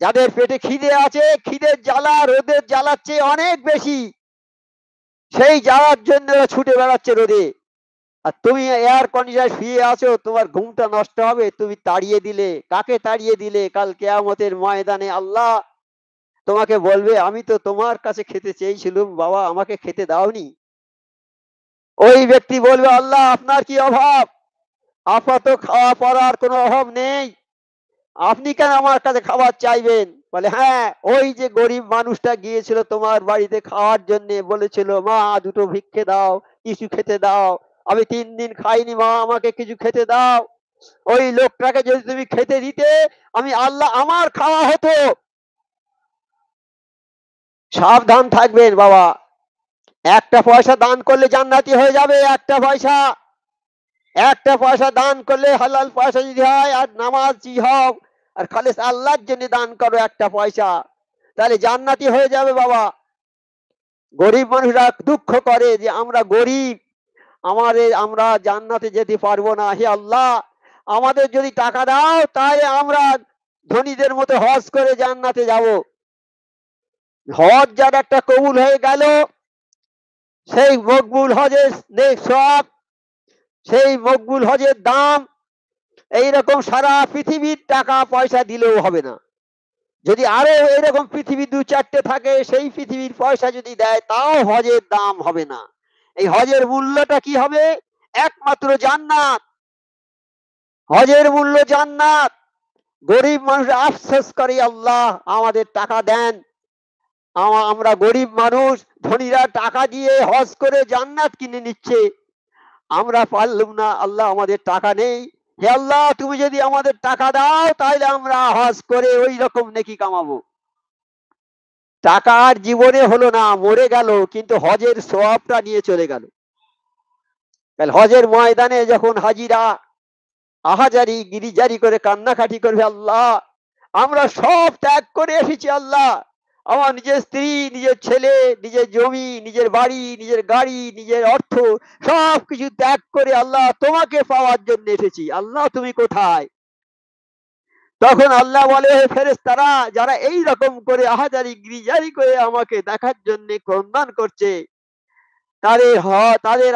যাদের পেটে খিদে আছে, খিদের জ্বালা রোদের জ্বালার চেয়ে অনেক বেশি, সেই জ্বালার জন্য ছুটে বেড়াচ্ছে রোদে। আর তুমি এয়ার কন্ডিশনার শুয়ে আছো, তোমার ঘুমটা নষ্ট হবে, তুমি তাড়িয়ে দিলে, কাকে তাড়িয়ে দিলে? কাল কিয়ামতের ময়দানে আল্লাহ তোমাকে বলবে, আমি তো তোমার কাছে খেতে চেয়েছিলাম বাবা, আমাকে খেতে দাওনি। ওই ব্যক্তি বলবে, আল্লাহ আপনার কি অভাব? আপনার তো খাওয়া পড়ার কোনো অভাব নেই, আপনি কেন আমার কাছে খাবার চাইবেন? বলে, হ্যাঁ, ওই যে গরিব মানুষটা গিয়েছিল তোমার বাড়িতে খাওয়ার জন্য, বলেছিল মা দুটো ভিক্ষে দাও, কিছু খেতে দাও, আমি 3 দিন খাইনি, মা আমাকে কিছু খেতে দাও। ওই লোকটাকে যদি তুমি খেতে দিতে, আমি আল্লাহ আমার খাওয়া হতো। সাবধান থাকবেন বাবা, একটা পয়সা দান করলে জান্নাতি হয়ে যাবে। একটা পয়সা, একটা পয়সা দান করলে, হালাল পয়সা যদি হয়, আর নামাজি হও, আর খালিস আল্লাহর জন্য দান করো একটা পয়সা, তাহলে জান্নাতি হয়ে যাবে বাবা। গরিব মানুষরা দুঃখ করে যে আমরা গরিব, আমাদের, আমরা জান্নাতে যেতে পারবো না, হে আল্লাহ আমাদের যদি টাকা দাও তাহলে আমরা ধনীদের মতো হজ করে জান্নাতে যাব। হজ যার একটা কবুল হয়ে গেল, সেই মকবুল হজের সব, সেই মকবুল হজের দাম এইরকম সারা পৃথিবীর টাকা পয়সা দিলেও হবে না। যদি আরো এরকম পৃথিবী 2-4টে থাকে, সেই পৃথিবীর পয়সা যদি দেয়, তাও হজের দাম হবে না। এই হজের মূল্যটা কি হবে? একমাত্র জান্নাত। হজের মূল্য জান্নাত। গরিব মানুষ আফসোস করে, আল্লাহ আমাদের টাকা দেন, আমরা গরিব মানুষ, ধনীরা টাকা দিয়ে হজ করে জান্নাত কিনে নিচ্ছে, আমরা পারলাম না, আল্লাহ আমাদের টাকা নেই, হে আল্লাহ তুমি যদি আমাদের টাকা দাও তাহলে আমরা হজ করে ওই রকম নেকি কামাবো। টাকা আর জীবনে হলো না, মরে গেল, কিন্তু হজের সওয়াবটা নিয়ে চলে গেল। হজের ময়দানে যখন হাজিরা আহাজারি গিরিজারি করে কান্নাকাটি করবে, আল্লাহ আমরা সব ত্যাগ করে এসেছি, আল্লাহ আমার নিজের স্ত্রী, নিজের ছেলে, নিজের জমি, নিজের বাড়ি, নিজের গাড়ি, নিজের অর্থ সবকিছু ত্যাগ করে আল্লাহ তোমাকে পাওয়ার জন্য এসেছি। আল্লাহ তুমি কোথায়? তখন আল্লাহ বলে, হে ফেরেশতারা, যারা এই রকম করে আহাজারি গিরিজারি করে আমাকে দেখার জন্য ক্রন্দন করছে, তাদের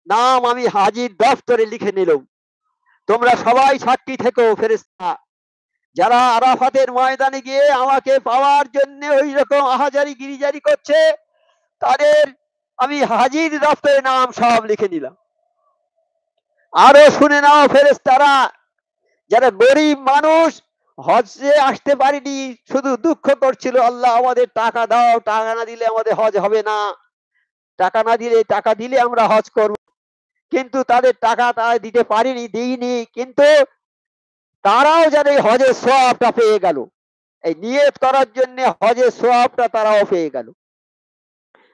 নাম আমি হাজির দফতরে লিখে নিলাম। তোমরা সবাই সাক্ষী থেকো ফেরেশতা, যারা আরাফাতের ময়দানে গিয়ে আমাকে পাওয়ার জন্য ওই রকম আহাজারি গিরিজারি করছে, তাদের আমি হাজির দফতরে নাম সব লিখে নিলাম। আরো শুনে নাও ফেরেশতারা, যারা গরিব মানুষ হজে আসতে পারিনি, শুধু দুঃখ করছিল, আল্লাহ আমাদের টাকা দাও, টাকা না দিলে আমাদের হজ হবে না, টাকা দিলে আমরা হজ করব। কিন্তু তাদের টাকা তারা দিতে পারিনি, দিইনি, কিন্তু তারাও যেন এই হজের সওয়াবটা পেয়ে গেল। এই নিয়ত করার জন্য হজের সওয়াবটা তারাও পেয়ে গেল।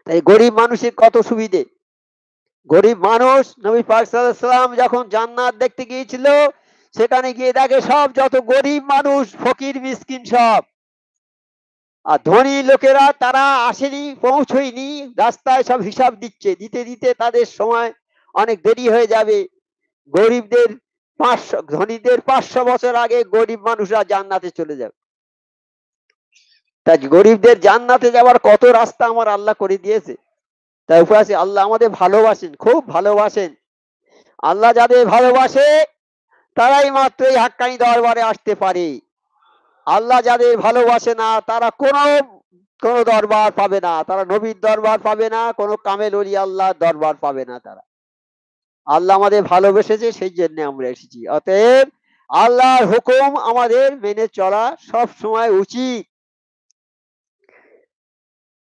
তাই গরিব মানুষের কত সুবিধে। গরিব মানুষ, নবী পাক সাল্লাল্লাহু আলাইহি ওয়াসাল্লাম যখন জান্নাত দেখতে গিয়েছিল, সেখানে গিয়ে দেখে সব যত গরিব মানুষ, ফকির মিসকিন সব। আর ধনী লোকেরা তারা আসেনি, পৌঁছয়নি, রাস্তায় সব হিসাব দিচ্ছে, দিতে দিতে তাদের সময় অনেক দেরি হয়ে যাবে। গরিবদের 500, ধনীদের 500 বছর আগে গরিব মানুষরা জান্নাতে চলে যাবে। তাই গরিবদের জান্নাতে যাওয়ার কত রাস্তা আমার আল্লাহ করে দিয়েছে। তাই উপরে আছে, আল্লাহ আমাদের ভালোবাসেন, খুব ভালোবাসেন। আল্লাহ যাদের ভালোবাসে তারাই মাত্র এই হাক্কানি দরবারে আসতে পারে। আল্লাহ যাদের ভালোবাসে না, তারা কোনো দরবার পাবে না, তারা নবীর দরবার পাবে না, কোনো কামেল ওলি আল্লাহর দরবার পাবে না তারা। আল্লাহ আমাদের ভালোবেসেছে, সেই জন্য আমরা এসেছি। অতএব আল্লাহর হুকুম আমাদের মেনে চলা সব সময় উচিত।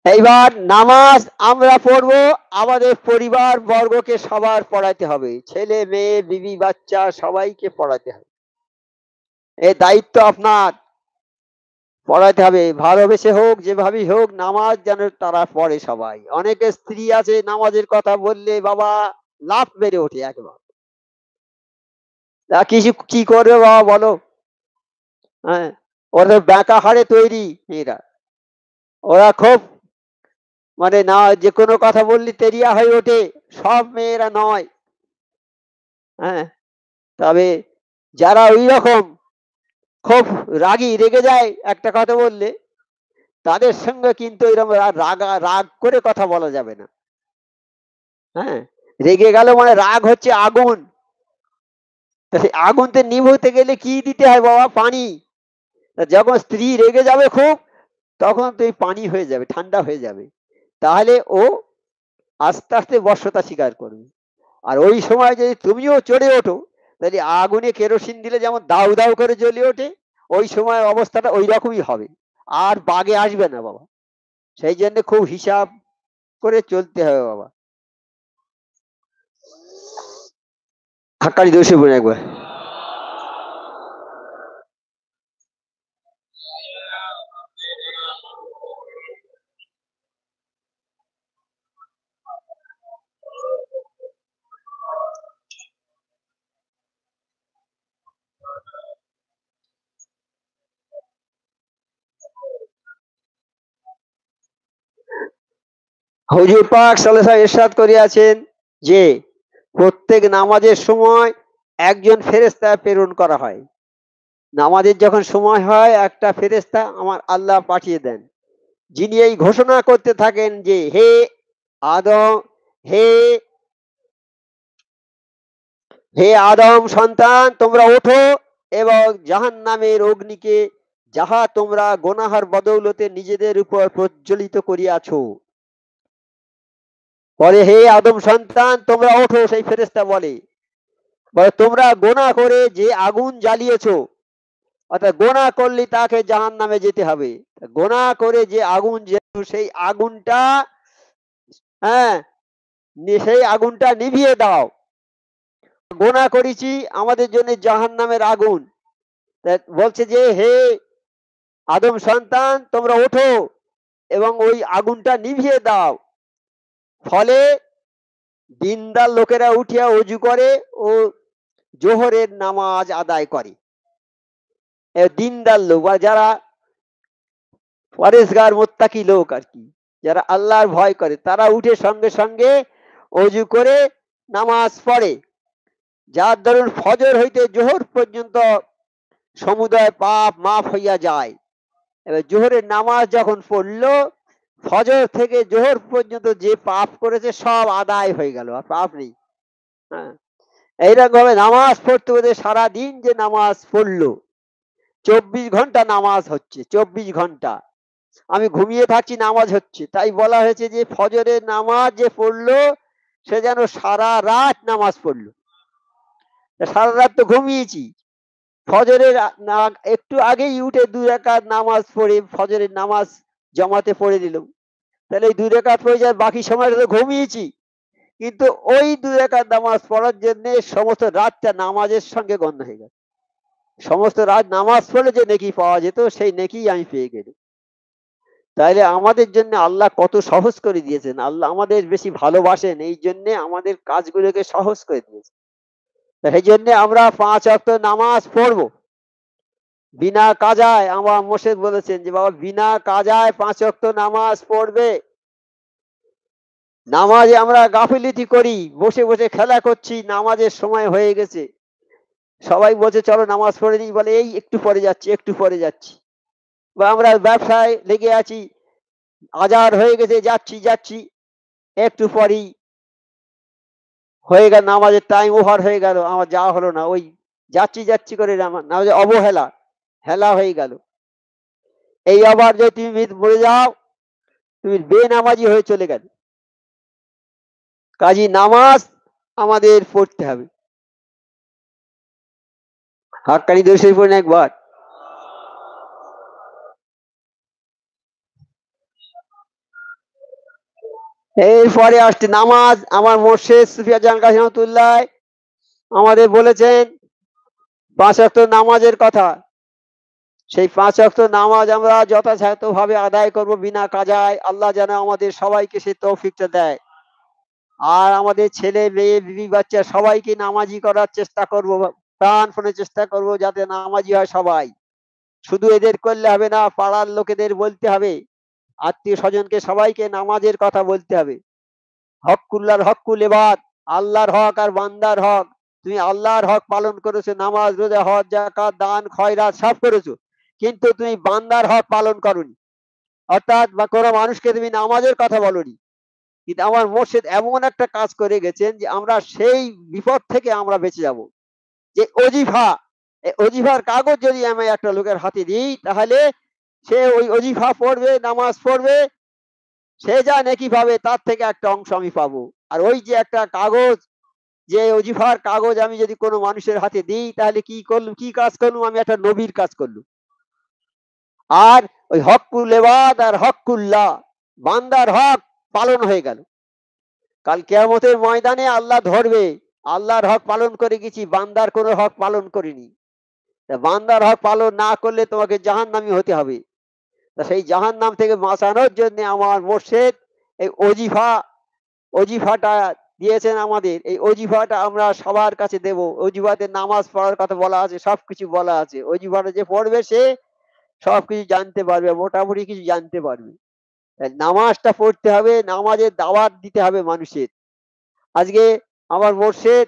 এইবার নামাজ আমরা পড়বো, আমাদের পরিবার বর্গকে সবার পড়াতে হবে, ছেলে মেয়ে বিবি বাচ্চা সবাইকে পড়াতে হবে। এই দায়িত্ব আপনার, পড়াতে হবে। ভালোবেসে হোক, যেভাবেই হোক, নামাজ যেন তারা পড়ে সবাই। অনেকে স্ত্রী আছে নামাজের কথা বললে বাবা লাফ মেরে ওঠে একেবারে। তা কিছু কি করবে বাবা বলো? হ্যাঁ, ওরা ব্যাকা হাড়ে তৈরি মেয়েরা, ওরা খুব মানে না, যে কোনো কথা বললে তেরিয়া হয়ে ওঠে। সব মেয়েরা নয়, হ্যাঁ। তবে যারা ওই রকম খুব রাগী, রেগে যায় একটা কথা বললে, তাদের সঙ্গে কিন্তু এরকম রাগ করে কথা বলা যাবে না। হ্যাঁ, রেগে গেল মানে রাগ হচ্ছে আগুন। তা সেই আগুনতে নিভতে গেলে কি দিতে হয় বাবা? পানি। তা যখন স্ত্রী রেগে যাবে খুব, তখন তো এই পানি হয়ে যাবে, ঠান্ডা হয়ে যাবে। তাহলে ও আস্তে আস্তে বশ্যতা স্বীকার করবে। আর ওই সময় যদি তুমিও চড়ে ওঠো, তাহলে আগুনে কেরোসিন দিলে যেমন দাউ দাউ করে জ্বলে ওঠে, ওই সময় অবস্থাটা ওই রকমই হবে। আর বাগে আসবে না বাবা। সেই জন্য খুব হিসাব করে চলতে হবে বাবা। হাক্কানি দোষে বলে একবার। হুজুর পাক সাল্লাল্লাহু আলাইহি ওয়াসাল্লাম ইরশাদ করিয়াছেন যে প্রত্যেক নামাজের সময় একজন ফেরেশতা প্রেরণ করা হয়। নামাজের যখন সময় হয়, একটা ফেরেশতা আমার আল্লাহ পাঠিয়ে দেন, যিনি এই ঘোষণা করতে থাকেন যে হে আদম, হে হে আদম সন্তান, তোমরা ওঠো এবং জাহান্নামের অগ্নিকে, যাহা তোমরা গোনাহার বদৌলতে নিজেদের উপর প্রজ্বলিত করিয়াছো। পরে হে আদম সন্তান তোমরা ওঠো, সেই ফেরেশতা বলে, তোমরা গোনা করে যে আগুন জ্বালিয়েছো, অর্থাৎ গোনা করলে তাকে জাহান্নামে যেতে হবে। গোনা করে যে আগুন সেই আগুনটা, হ্যাঁ, সেই আগুনটা নিভিয়ে দাও। গোনা করেছি আমাদের জন্য জাহান্নামের আগুন। বলছে যে হে আদম সন্তান তোমরা ওঠো এবং ওই আগুনটা নিভিয়ে দাও। ফলে দিনদার লোকেরা উঠিয়া অজু করে ও জোহরের নামাজ আদায় করে। দিনদার লোক বা যারা পরেশগার মোত্তাকি লোক আর কি, যারা আল্লাহর ভয় করে তারা উঠে সঙ্গে সঙ্গে অজু করে নামাজ পড়ে, যার দরুন ফজর হইতে জোহর পর্যন্ত সমুদয় পাপ মাফ হইয়া যায়। এবার জোহরের নামাজ যখন পড়লো, ফজর থেকে জোহর পর্যন্ত যে পাপ করেছে সব আদায় হয়ে গেল, আর পাপ নেই। হ্যাঁ, এইরকম ভাবে নামাজ পড়তে পড়তে সারাদিন যে নামাজ পড়লো, 24 ঘন্টা নামাজ হচ্ছে, 24 ঘন্টা আমি ঘুমিয়ে থাকছি, নামাজ হচ্ছে। তাই বলা হয়েছে যে ফজরের নামাজ যে পড়লো সে যেন সারা রাত নামাজ পড়লো। সারা রাত তো ঘুমিয়েছি, ফজরের একটু আগেই উঠে 2 রাকাত নামাজ পড়ে ফজরের নামাজ জমাতে পড়ে দিলাম, তাহলে এই 2 রাকাত পড়ে যায়, বাকি সময়টা তো ঘুমিয়েছি। কিন্তু ওই 2 রাকাত নামাজ পড়ার জন্য সমস্ত রাতটা নামাজের সঙ্গে গণ্য হয়ে গেল। সমস্ত রাত নামাজ পড়লে যে নেকি পাওয়া যেত সেই নেকি আমি পেয়ে গেলাম। তাইলে আমাদের জন্য আল্লাহ কত সহজ করে দিয়েছেন, আল্লাহ আমাদের বেশি ভালোবাসেন, এই জন্য আমাদের কাজগুলোকে সহজ করে দিয়েছেন। সেই জন্য আমরা 5 ওয়াক্ত নামাজ পড়বো বিনা কাজায়। আমার মোর্শেদ বলেছেন যে বাবা বিনা কাজায় 5 ওয়াক্ত নামাজ পড়বে। নামাজে আমরা গাফিলতি করি, বসে বসে খেলা করছি, নামাজের সময় হয়ে গেছে, সবাই বলছে চলো নামাজ পড়ে নিই, বলে এই একটু পরে যাচ্ছি, একটু পরে যাচ্ছি। বা আমরা ব্যবসায় লেগে আছি, আজার হয়ে গেছে, যাচ্ছি যাচ্ছি, একটু পরেই হয়ে গেল, নামাজের টাইম ওভার হয়ে গেল, আমার যাওয়া হলো না, ওই যাচ্ছি যাচ্ছি করে নামাজে অবহেলা, হেলা হয়ে গেল। এই আবার যদি তুমি মরে যাও, তুমি বেনামাজি হয়ে চলে গেল। কাজী নামাজ আমাদের পড়তে হবে। হাক্কানি দোষের পড়েন একবার। এরপরে আসছে নামাজ। আমার মোর্শেদ সুফিয়া জান কাসি রহমাতুল্লাহ আমাদের বলেছেন 5 ওয়াক্ত নামাজের কথা। সেই 5 ওয়াক্ত নামাজ আমরা যথাযথভাবে আদায় করব বিনা কাজায়। আল্লাহ যেন আমাদের সবাইকে সে তৌফিকটা দেয়। আর আমাদের ছেলে মেয়ে বিবি বাচ্চা সবাইকে নামাজি করার চেষ্টা করব, প্রাণপণে চেষ্টা করব যাতে নামাজি হয় সবাই। শুধু এদের করলে হবে না, পাড়ার লোকেদের বলতে হবে, আত্মীয় স্বজনকে সবাইকে নামাজের কথা বলতে হবে। হকুল্লাহর হকুল এবাদ, আল্লাহর হক আর বান্দার হক। তুমি আল্লাহর হক পালন করেছো, নামাজ রোজা হজ যাকাত দান খয়রাত সব করেছো, কিন্তু তুমি বান্দার হক পালন করনি, অর্থাৎ বা কোনো মানুষকে তুমি নামাজের কথা বলনি। কিন্তু আমার মোর্শেদ এমন একটা কাজ করে গেছেন যে আমরা সেই বিপদ থেকে আমরা বেঁচে যাব। যে অজিফা, অজিফার কাগজ যদি আমি একটা লোকের হাতে দিই, তাহলে সে ওই অজিফা পড়বে, নামাজ পড়বে, সে যা নেকি পাবে তার থেকে একটা অংশ আমি পাবো। আর ওই যে একটা কাগজ, যে অজিফার কাগজ আমি যদি কোনো মানুষের হাতে দিই, তাহলে কি করলুম, কি কাজ করলুম, আমি একটা নবীর কাজ করলুম। আর ওই হকুল এবাদ আর হকুল্লাহ, বান্দার হক পালন হয়ে গেল। কাল কিয়ামতের ময়দানে আল্লাহ ধরবে, আল্লাহর হক পালন করে গেছি, বান্দার কোনো হক পালন করিনি। বান্দার হক পালন না করলে তোমাকে জাহান্নামী হতে হবে। তা সেই জাহান্নাম থেকে বাঁচানোর জন্য আমার মোর্শেদ এই অজিফাটা দিয়েছেন আমাদের। এই অজিফাটা আমরা সবার কাছে দেব। অজিফাতে নামাজ পড়ার কথা বলা আছে, সবকিছু বলা আছে। অজিফাটা যে পড়বে সে সবকিছু জানতে পারবে, মোটামুটি কিছু জানতে পারবে। নামাজটা পড়তে হবে, নামাজের দাওয়াত দিতে হবে মানুষের। আজকে আমার মোর্শেদ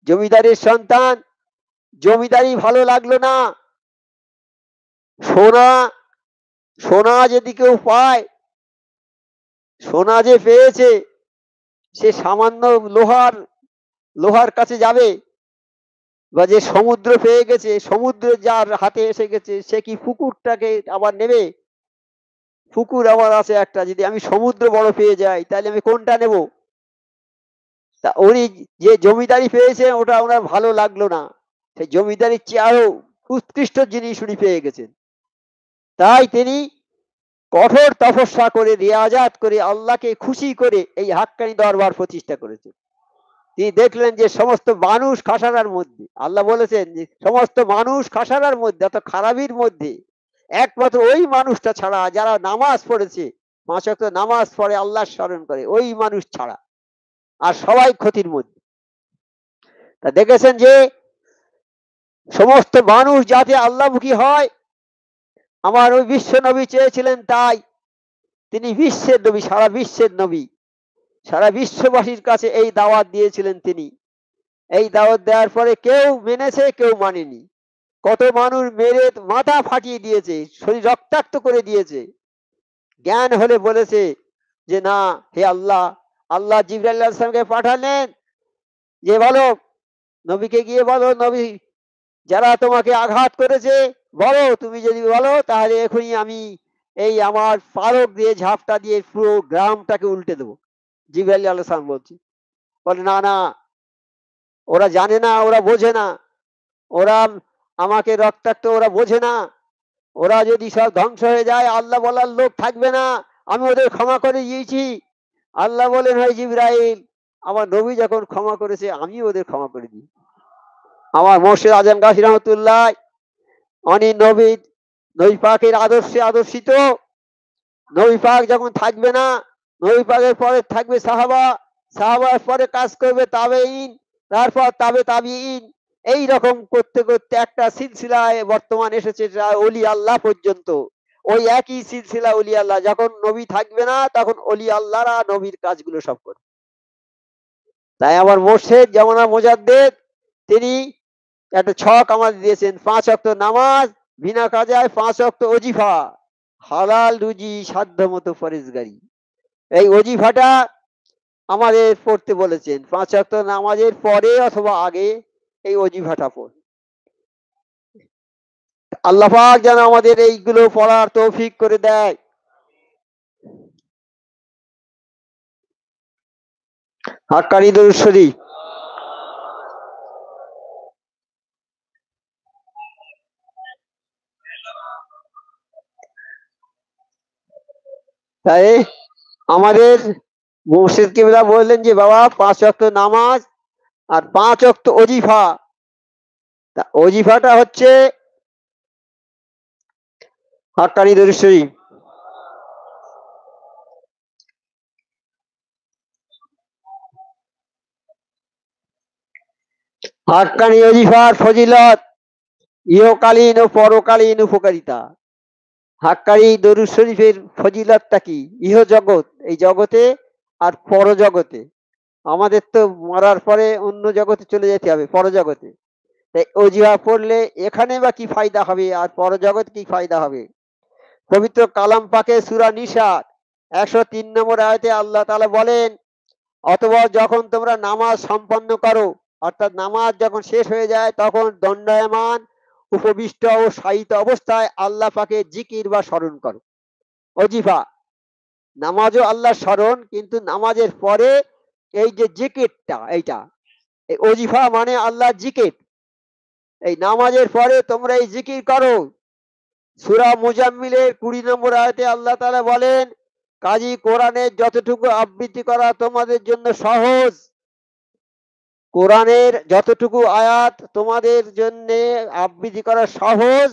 জমিদারের সন্তান, জমিদারি ভালো লাগলো না, সোনা, সোনা যদি কেউ পায়, সোনা যে পেয়েছে সে সামান্য লোহার লোহার কাছে যাবে, বা যে সমুদ্র পেয়ে গেছে, সমুদ্র যার হাতে এসে গেছে, সে কি পুকুরটাকে আবার নেবে? পুকুর আমার আছে একটা, যদি আমি সমুদ্র বড় পেয়ে যাই তাহলে আমি কোনটা নেব? তা উনি যে জমিদারি পেয়েছে ওটা ওনার ভালো লাগলো না, সেই জমিদারির চেয়ে উৎকৃষ্ট জিনিস উনি পেয়ে গেছেন। তাই তিনি কঠোর তপস্যা করে রিয়াজাত করে আল্লাহকে খুশি করে এই হাক্কানি দরবার প্রতিষ্ঠা করেছেন। তিনি দেখলেন যে সমস্ত মানুষ খাসারার মধ্যে, আল্লাহ বলেছেন যে সমস্ত মানুষ খাসারার মধ্যে, অত খারাপির মধ্যে একমাত্র ওই মানুষটা ছাড়া যারা নামাজ পড়েছে, 5 ওয়াক্ত নামাজ পড়ে আল্লাহ স্মরণ করে, ওই মানুষ ছাড়া আর সবাই ক্ষতির মধ্যে। তা দেখেছেন যে সমস্ত মানুষ যাতে আল্লাহমুখী হয়, আমার ওই বিশ্ব নবী চেয়েছিলেন তাই। তিনি বিশ্বের নবী, সারা বিশ্বের নবী, সারা বিশ্ববাসীর কাছে এই দাওয়াত দিয়েছিলেন তিনি। এই দাওয়াত দেওয়ার পরে কেউ মেনেছে, কেউ মানেনি। কত মানুষ মেরে মাথা ফাটিয়ে দিয়েছে, শরীর রক্তাক্ত করে দিয়েছে। জ্ঞান হলে বলেছে যে না, হে আল্লাহ, আল্লাহ জিবরাইল আলাইহিস সালামকে পাঠালেন যে বলো, নবীকে গিয়ে বলো, নবী যারা তোমাকে আঘাত করেছে বলো, তুমি যদি বলো তাহলে এখনই আমি এই আমার পালক দিয়ে ঝাপটা দিয়ে পুরো গ্রামটাকে উল্টে দেবো। জিবরাইল আলাইহিস সালাম বলছে, বলে না না, ওরা জানে না, ওরা বোঝে না, ওরা আমাকে রক্তাক্ত, ওরা বোঝে না। ওরা যদি সব ধ্বংস হয়ে যায় আল্লাহ বলার লোক থাকবে না, আমি ওদের ক্ষমা করে দিয়েছি। আল্লাহ বলেন, হয় জিবরাইল, আমার নবী যখন ক্ষমা করেছে আমি ওদের ক্ষমা করে দিই। আমার মুর্শিদ আজম গাজী রহমতুল্লাহ উনি নবী পাকের আদর্শে আদর্শিত। নবী পাক যখন থাকবে না, নবী পাকের পরে থাকবে সাহাবা, সাহাবার পরে কাজ করবে তাবেঈন, তারপর তাবেঈন। এই রকম করতে করতে একটা সিলসিলায় বর্তমান এসেছে ওলি আল্লাহ পর্যন্ত। ওই একই সিলসিলা ওলি আল্লাহ, যখন নবী থাকবে না তখন ওলি আল্লাহরা নবীর কাজগুলো সব করে। তাই আমার মুর্শিদ জামানা মুজাদ্দেদ তিনি একটা ছক আমাদের দিয়েছেন, 5 ওয়াক্ত নামাজ বিনা কাজায়, 5 ওয়াক্ত ওজিফা, হালাল রুজি সাধ্য মতো ফরেজগারি। এই ওজিফাটা আমাদের পড়তে বলেছেন, 5 ওয়াক্ত নামাজের পরে অথবা আগে এই ওজিফাটা পড়। আল্লাহ পাক যেন আমাদের এইগুলো পড়ার তৌফিক করে দেয়। হাক্কানি দরুদ শরীফ। তাই আমাদের মুর্শিদ কিবলা বললেন যে বাবা, 5 ওয়াক্ত নামাজ আর 5 ওয়াক্ত ওজিফা। তা ওজিফাটা হচ্ছে হাক্কানি দরুদ শরীফ। হাক্কানি ওজিফার ফজিলত, ইহকালীন ও পরকালীন উপকারিতা। হাক্কানি দরুদ শরীফের ফজিলতটা কি? ইহ জগৎ, এই জগতে আর পরজগতে। আমাদের তো মরার পরে অন্য জগতে চলে যেতে হবে, পরজগতে। তাই ওজিফা পড়লে এখানে বা কি ফায়দা হবে আর পরজগৎ কি ফায়দা হবে? পবিত্র কালাম পাকে সূরা নিসা 103 নম্বর আয়াতে আল্লাহ তাআলা বলেন, অতঃপর যখন তোমরা নামাজ সম্পন্ন করো, অর্থাৎ নামাজ যখন শেষ হয়ে যায় তখন দণ্ডায়মান, উপবিষ্ট ও শায়িত অবস্থায় আল্লাহ পাকে জিকির বা স্মরণ করো। ওজিফা, নামাজও আল্লাহর স্মরণ, কিন্তু নামাজের পরে এই যে জিকিরটা, এইটা এই ওজিফা মানে আল্লাহর জিকির। এই নামাজের পরে তোমরা এই জিকির করো। সূরা মুজাম্মিলের 20 নম্বর আয়াতে আল্লাহ তাআলা বলেন, কাজী কোরআনের যতটুকু আবৃত্তি করা তোমাদের জন্য সহজ, কোরআনের যতটুকু আয়াত তোমাদের জন্য আবৃত্তি করা সহজ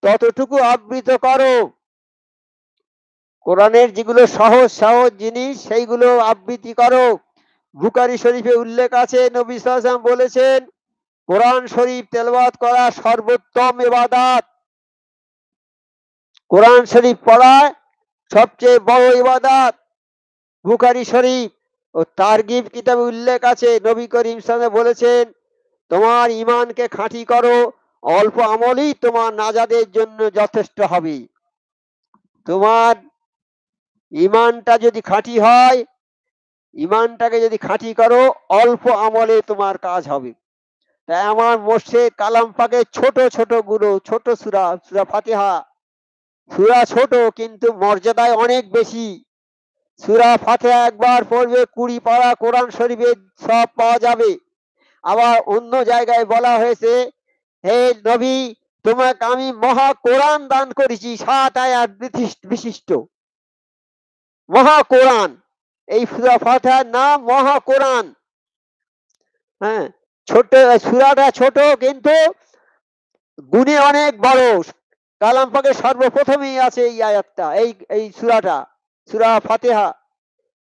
ততটুকু আবৃত্তি করো। কোরআনের যেগুলো সহজ সহজ জিনিস সেইগুলো আবৃত্তি করো। বুখারী শরীফে উল্লেখ আছে, নবী সাল্লাল্লাহু আলাইহি ওয়াসাল্লাম বলেছেন, কোরআন শরীফ তেলাওয়াত করা সর্বোত্তম ইবাদত। কোরআন শরীফ পড়া সবচেয়ে বড় ইবাদত। বুখারী শরীফ ও তারগিব কিতাবে উল্লেখ আছে, নবী করিম সাল্লাল্লাহু আলাইহি ওয়াসাল্লাম বলেছেন, তোমার ঈমানকে খাঁটি করো, অল্প আমলই তোমার নাজাতের জন্য যথেষ্ট হবে। তোমার ঈমানটা যদি খাঁটি হয়, ঈমানটাকে যদি খাঁটি করো, অল্প আমলে তোমার কাজ হবে। তাই আমার মুর্শিদ কালাম পাকের ছোট ছোট গুলো, ছোট সূরা, সূরা ফাতিহা, সূরা ছোট কিন্তু মর্যাদায় অনেক বেশি। সূরা ফাতিহা একবার পড়বে 20 পারা কোরআন শরীফের সব পাওয়া যাবে। আবার অন্য জায়গায় বলা হয়েছে, হে নবী, তোমাকে আমি মহা কোরআন দান করেছি, 7 আয়াত বিশিষ্ট মহা কোরআন। এই সূরা ফাতিহার নাম মহা কোরআন। হ্যাঁ, ছোট সূরাটা ছোট কিন্তু গুণে অনেক বড়। কালাম পাকে সর্বপ্রথমেই আছে এই আয়াতটা, এই সূরাটা, সূরা ফাতিহা।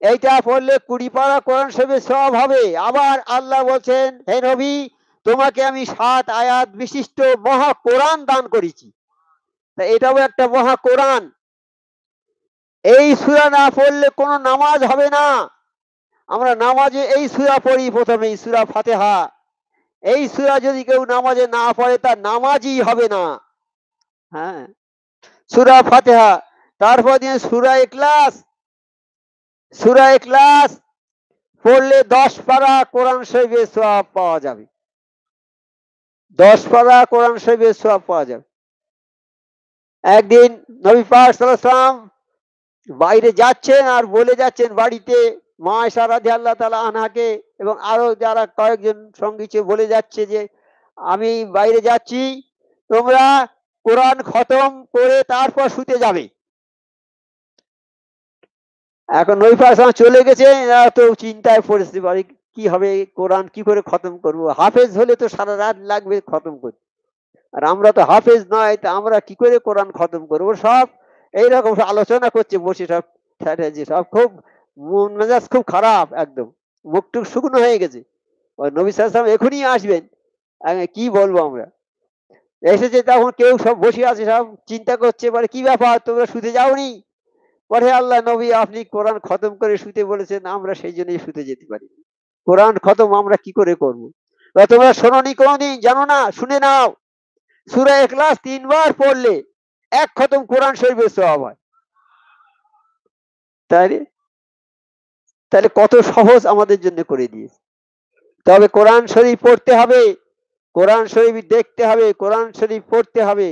এইটা পড়লে 20 পারা কোরআন শরীফের সওয়াব হবে। আবার আল্লাহ বলছেন, হে নবী, তোমাকে আমি 7 আয়াত বিশিষ্ট মহা কোরআন দান করেছি। তা এটাও একটা মহা কোরআন। এই সূরা না পড়লে কোনো নামাজ হবে না। আমরা নামাজে এই সূরা পড়ি, প্রথমেই সূরা ফাতিহা। এই সূরা যদি কেউ নামাজে না পড়ে তার নামাজই হবে না। হ্যাঁ, সূরা ফাতিহা, তারপর দিয়ে সূরা ইখলাস। সূরা ইখলাস পড়লে 10 পারা কোরআন শরীফের সওয়াব পাওয়া যাবে। 10 পারা কোরআন শরীফের সওয়াব পাওয়া যাবে। একদিন নবী পাক সাল্লাল্লাহু আলাইহি ওয়াসাল্লাম বাইরে যাচ্ছেন আর বলে যাচ্ছেন বাড়িতে মা আয়েশা রাদিয়াল্লাহু তাআলা আনহাকে এবং আরো যারা কয়েকজন সঙ্গী ছিল বলে যাচ্ছে যে আমি বাইরে যাচ্ছি, তোমরা কোরআন খতম করে তারপর শুতে যাবে। এখন নবী পাক সাল্লাল্লাহু চলে গেছে, এরা তো চিন্তায় পড়েছে বাড়ি কি হবে, কোরআন কি করে খতম করব। হাফেজ হলে তো সারা রাত লাগবে খতম করতে, আর আমরা তো হাফেজ নয়, তা আমরা কি করে কোরআন খতম করব। সব এইরকম আলোচনা করছে বসে, সব স্ট্র্যাটেজি, সব খুব মন মেজাজ খুব খারাপ, একদম মুখ টুক শুকনো হয়ে গেছে। ওই নবী সাল্লাল্লাহু আলাইহি ওয়াসাল্লাম এখনই আসবেন, কি বলবো আমরা। এসেছে তখন কেউ সব বসে আছে, সব চিন্তা করছে, বলে কি ব্যাপার তোমরা শুতে যাওনি। পরে আল্লাহ নবী আপনি কোরআন খতম করে শুতে বলেছেন, আমরা সেই জন্যই শুতে যেতে পারি। কোরআন খতম আমরা কি করে করব। তোমরা শোনোনি কোনদিন, জানো না, শুনে নাও। সূরা ইখলাস 3 বার পড়লে 1 খতম কোরআন শরীফের সওয়াব হয়। তাইলে তাহলে কত সহজ আমাদের জন্য করে দিয়েছে। তবে কোরআন শরীফ পড়তে হবে, কোরআন শরীফ দেখতে হবে, কোরআন শরীফ পড়তে হবে।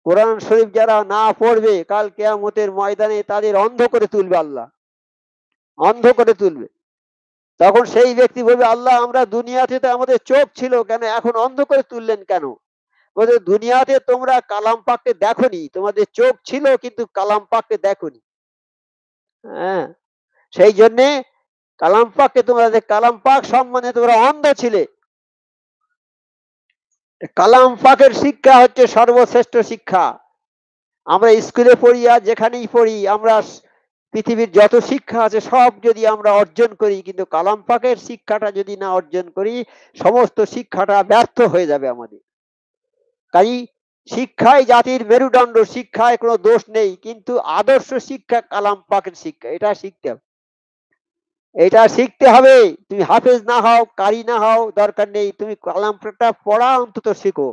কোরআন শরীফ যারা না পড়বে কাল কিয়ামতের ময়দানে তাদের অন্ধ করে তুলবে আল্লাহ, অন্ধ করে তুলবে। তখন সেই ব্যক্তি বলবে, আল্লাহ আমরা দুনিয়াতে তো আমাদের চোখ ছিল, কেন এখন অন্ধ করে তুললেন কেন। বলছে দুনিয়াতে তোমরা কালাম পাককে দেখোনি, তোমাদের চোখ ছিল কিন্তু কালাম পাককে দেখোনি। হ্যাঁ, সেই জন্যে কালাম পাককে তোমরা, কালাম পাক সম্মানে তোমরা অন্ধ ছিলে। কালাম পাকের শিক্ষা হচ্ছে সর্বশ্রেষ্ঠ শিক্ষা। আমরা স্কুলে পড়ি আর যেখানেই পড়ি, আমরা পৃথিবীর যত শিক্ষা আছে সব যদি আমরা অর্জন করি, কিন্তু কালাম পাকের শিক্ষাটা যদি না অর্জন করি, সমস্ত শিক্ষাটা ব্যর্থ হয়ে যাবে আমাদের। তাই শিক্ষাই জাতির মেরুদণ্ড, শিক্ষায় কোনো দোষ নেই, কিন্তু আদর্শ শিক্ষা কালাম পাকের শিক্ষা, এটা শিখতে হবে। এটা শিখতে হবে। তুমি হাফেজ না হও, কারি না হও, দরকার নেই, তুমি কালাম পাকটা পড়া অন্তত শিখো।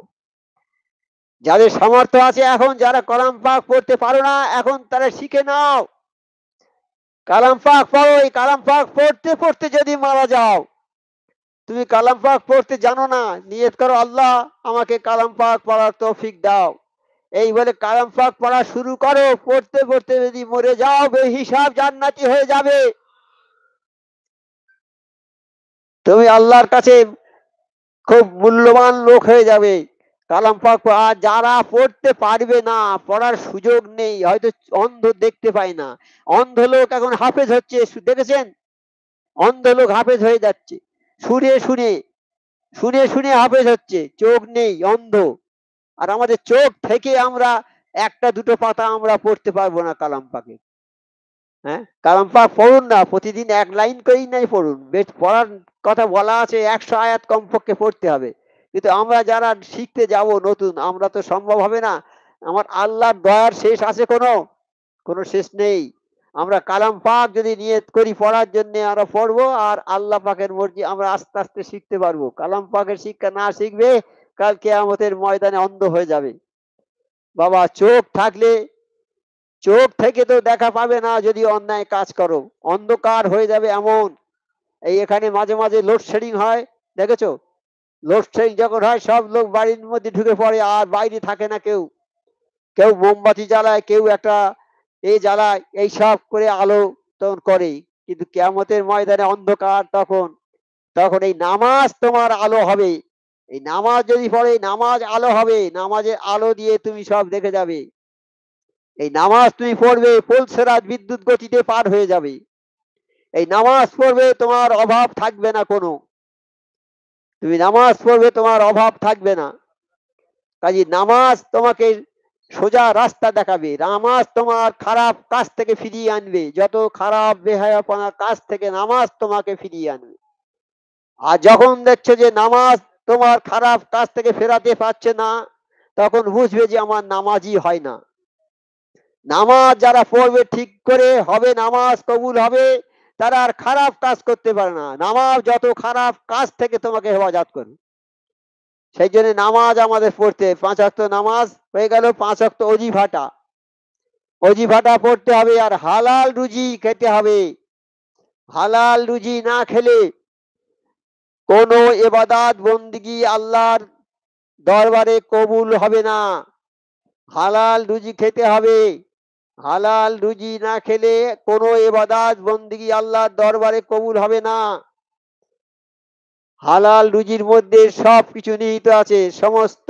যাদের সামর্থ্য আছে, এখন যারা কালাম পাক পড়তে পারো না, এখন তারা শিখে নাও। কালাম পাক পড়ো। এই কালাম পাক পড়তে পড়তে যদি মারা যাও, তুমি কালাম পাক পড়তে জানো না, নিয়ত করো আল্লাহ আমাকে কালাম পাক পড়ার তৌফিক দাও। এই বলে কালাম পাক পড়া শুরু করো, পড়তে পড়তে যদি মরে যাও বেহিসাব জান্নাতি হয়ে যাবে। তুমি আল্লাহর কাছে খুব মূল্যবান লোক হয়ে যাবে। কালাম পাক আর যারা পড়তে পারবে না, পড়ার সুযোগ নেই, হয়তো অন্ধ দেখতে পায় না, অন্ধ লোক এখন হাফেজ হচ্ছে, দেখেছেন? অন্ধ লোক হাফেজ হয়ে যাচ্ছে, শুনে শুনে শুনে শুনে হাফেজ হচ্ছে, চোখ নেই, অন্ধ। আর আমাদের চোখ থেকে আমরা একটা দুটো পাতা আমরা পড়তে পারবো না কালাম পাকে। হ্যাঁ, কালাম পাক পড়ুন না, প্রতিদিন 1 লাইন করেই নাই পড়ুন। বেশ পড়ার কথা বলা আছে, 100 আয়াত কমপক্ষে পড়তে হবে। কিন্তু আমরা যারা শিখতে যাব নতুন, আমরা তো সম্ভব হবে না। আমার আল্লাহর দয়ার শেষ আছে কোনো শেষ নেই। আমরা কালাম পাক যদি নিয়ত করি পড়ার জন্য, আমরা পড়বো, আর আল্লাহ পাকের মর্জি আমরা আস্তে আস্তে শিখতে পারবো। কালাম পাকের শিক্ষা না শিখবে, কাল কিয়ামতের ময়দানে অন্ধ হয়ে যাবে। বাবা, চোখ থাকলে, চোখ থেকে তো দেখা পাবে না যদি অন্যায় কাজ করো, অন্ধকার হয়ে যাবে এমন। এই এখানে মাঝে মাঝে লোডশেডিং হয়, দেখেছো? লোডশেডিং যখন হয় সব লোক বাড়ির মধ্যে ঢুকে পড়ে, আর বাইরে থাকে না কেউ। কেউ মোমবাতি জ্বালায়, কেউ একটা জ্বালায়, এইসব করে আলো তখন করে। কিন্তু কিয়ামতের ময়দানে অন্ধকার, তখন তখন এই নামাজ তোমার আলো হবে। এই নামাজ যদি পড়ে, নামাজ আলো হবে, নামাজের আলো দিয়ে তুমি সব দেখে যাবে। এই নামাজ তুমি পড়বে, পুলসেরাত বিদ্যুৎ গতিতে পার হয়ে যাবে। এই নামাজ পড়বে, তোমার অভাব থাকবে না কোনো। তুমি নামাজ পড়বে, তোমার অভাব থাকবে না। কাজে নামাজ তোমাকে সোজা রাস্তা দেখাবে, নামাজ তোমার খারাপ কাজ থেকে ফিরিয়ে আনবে, যত খারাপ বেহায়াপনা কাজ থেকে নামাজ তোমাকে ফিরিয়ে আনবে। আর যখন দেখছো যে নামাজ তোমার খারাপ কাজ থেকে ফেরাতে পারছে না, তখন বুঝবে যে আমার নামাজই হয় না। নামাজ যারা পড়বে ঠিক করে হবে, নামাজ কবুল হবে, তারা আর খারাপ কাজ করতে পারে না। নামাজ যত খারাপ কাজ থেকে তোমাকে হেফাজত করবে। সেই জন্য নামাজ আমাদের পড়তে, 5 ওয়াক্ত নামাজ হয়ে গেল, 5 ওয়াক্ত অজিফাটা, অজিফাটা পড়তে হবে, আর হালাল রুজি খেতে হবে। হালাল রুজি না খেলে কোনো ইবাদত বন্দিগি আল্লাহর দরবারে কবুল হবে না। হালাল রুজি খেতে হবে। হালাল রুজি না খেলে কোনো ইবাদত বন্দিগি আল্লাহর দরবারে কবুল হবে না। হালাল রুজির মধ্যে সব কিছু নিহিত আছে, সমস্ত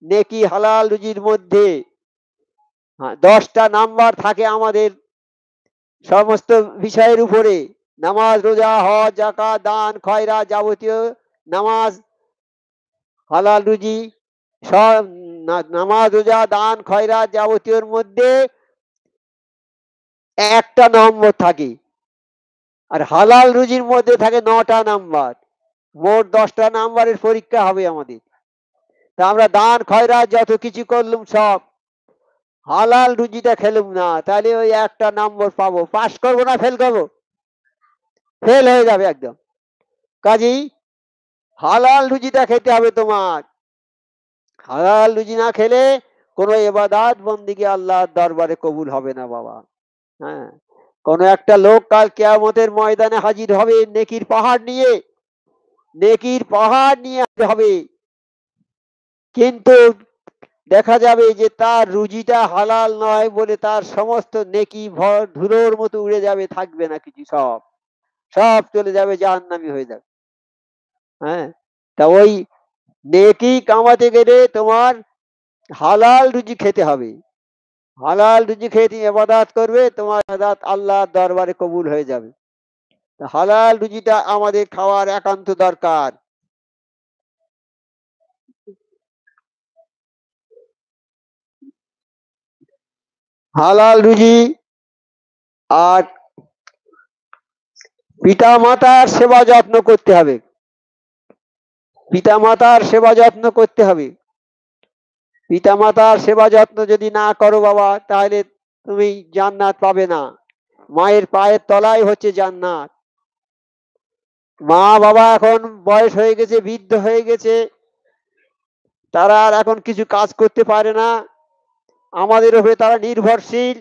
নেকি হালাল রুজির মধ্যে। 10টা নাম্বার থাকে আমাদের সমস্ত বিষয়ের উপরে, নামাজ, রোজা, হজ, যাকাত, দান, খয়রাত, যাবতীয় নামাজ, হালাল রুজি সব। নামাজ, রোজা, দান, খয়রাত যাবতীয়র মধ্যে একটা নম্বর থাকে, আর হালাল রুজির মধ্যে থাকে 9টা নাম্বার। মোট 10টা নাম্বারের পরীক্ষা হবে আমাদের। তা আমরা দান খয়রাত যত কিছু করলাম সব হালাল রুজিটা খেলুম না, তাহলে ওই একটা নম্বর পাবো, পাস করবো না ফেল করবো? ফেল হয়ে যাবে একদম। কাজেই হালাল রুজিটা খেতে হবে তোমার। হালাল রুজি না খেলে কোনো ইবাদত বন্দিগি আল্লাহর দরবারে কবুল হবে না বাবা। হ্যাঁ, কোন একটা লোক কাল কিয়ামতের ময়দানে হাজির হবে নেকির পাহাড় নিয়ে, নেকির পাহাড় নিয়ে হবে, কিন্তু দেখা যাবে যে তার রুজিটা হালাল নয় বলে তার সমস্ত নেকি ধুলোর মতো উড়ে যাবে, থাকবে না কিছু, সব সব চলে যাবে, জাহান্নামী হয়ে যাবে। হ্যাঁ, তা ওই নেকি কামাতে গেলে তোমার হালাল রুজি খেতে হবে। হালাল রুজি খেয়ে তুমি ইবাদত করবে, তোমার ইবাদত আল্লাহর দরবারে কবুল হয়ে যাবে। হালাল রুজিটা আমাদের খাওয়ার একান্ত দরকার। হালাল রুজি, আর পিতা মাতার সেবা যত্ন করতে হবে। পিতা মাতার সেবা যত্ন করতে হবে। পিতা মাতার সেবা যত্ন যদি না করো বাবা, তাহলে তুমি জান্নাত পাবে না। মায়ের পায়ের তলায় হচ্ছে জান্নাত। মা বাবা এখন বয়স হয়ে গেছে, বৃদ্ধ হয়ে গেছে, তারা আর এখন কিছু কাজ করতে পারে না, আমাদের উপরে তারা নির্ভরশীল।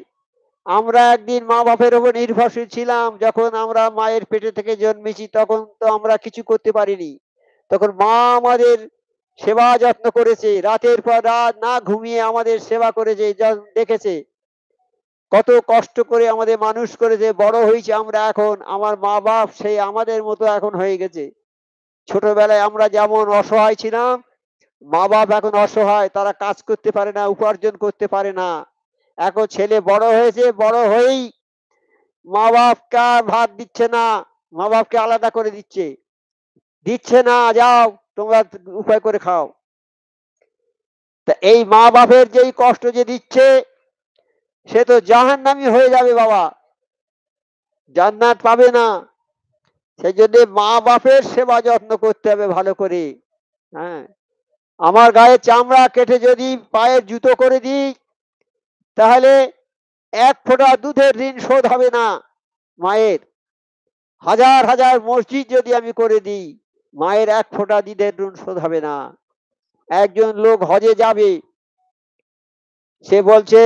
আমরা একদিন মা বাপের উপর নির্ভরশীল ছিলাম, যখন আমরা মায়ের পেটে থেকে জন্মেছি তখন তো আমরা কিছু করতে পারিনি। তখন মা আমাদের সেবা যত্ন করেছে, রাতের পর রাত না ঘুমিয়ে আমাদের সেবা করেছে, দেখেছে কত কষ্ট করে আমাদের মানুষ করেছে, বড় হয়েছে আমরা এখন। আমার মা বাপ সেই আমাদের মতো এখন হয়ে গেছে। ছোটবেলায় আমরা যেমন অসহায় ছিলাম, মা বাপ এখন অসহায়, তারা কাজ করতে পারে না, উপার্জন করতে পারে না। এখন ছেলে বড় হয়েছে, বড় হয়েই মা বাপকে আর ভাত দিচ্ছে না, মা বাপকে আলাদা করে দিচ্ছে, দিচ্ছে না, যাও তোমরা উপায় করে খাও। তা এই মা বাপের যেই কষ্ট যে দিচ্ছে, সে তো জাহান্নামী হয়ে যাবে বাবা, জান্নাত পাবে না। সেই জন্য মা বাপের সেবা যত্ন করতে হবে ভালো করে। হ্যাঁ, আমার গায়ে চামড়া কেটে যদি পায়ের জুতো করে দিই, তাহলে 1 ফোঁটা দুধের ঋণ শোধ হবে না মায়ের। হাজার হাজার মসজিদ যদি আমি করে দিই, মায়ের 1 ফোঁটা দুধের ঋণ শোধ হবে না। একজন লোক হজে যাবে, সে বলছে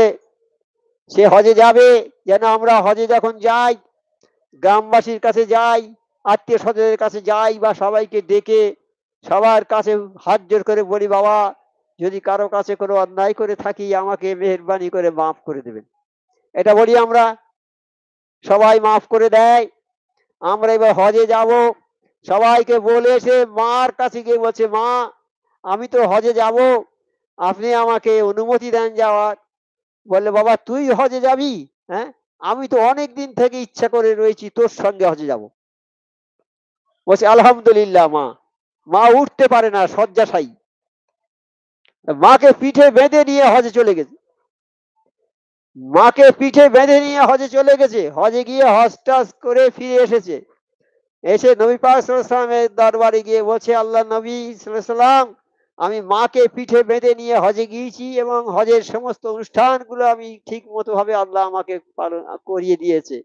সে হজে যাবে, যেন আমরা হজে যখন যাই গ্রামবাসীর কাছে যাই, আত্মীয় স্বজনের কাছে যাই, বা সবাইকে ডেকে সবার কাছে হাত জোর করে বলি, বাবা যদি কারো কাছে কোনো অন্যায় করে থাকি আমাকে মেহেরবানি করে মাফ করে দেবেন। এটা বলি আমরা, সবাই মাফ করে দেয়। আমরা এবার হজে যাব, সবাইকে বলে এসে মার কাছে গিয়ে বলছে, মা আমি তো হজে যাব, আপনি আমাকে অনুমতি দেন যাওয়ার। বললে, বাবা তুই হজে যাবি? হ্যাঁ, আমি তো অনেক দিন থেকে ইচ্ছা করে রয়েছি তোর সঙ্গে হজে যাব। বলছে, আলহামদুলিল্লাহ। মা মা উঠতে পারে না, শয্যাশায়ী। মাকে পিঠে বেঁধে নিয়ে হজে চলে গেছে, মাকে পিঠে বেঁধে নিয়ে হজে চলে গেছে। হজে গিয়ে হজ টাজ করে ফিরে এসেছে, এসে নবী পাক সাল্লাল্লাহু আলাইহি ওয়াসাল্লামের দরবারে গিয়ে বলছে, আল্লাহ নবী সাল্লাল্লাহু আলাইহি ওয়াসাল্লাম আমি মাকে পিঠে বেঁধে নিয়ে হজে গিয়েছি এবং হজের সমস্ত অনুষ্ঠানগুলো আমি ঠিক মতো ভাবে আল্লাহ আমাকে পালন করিয়ে দিয়েছে।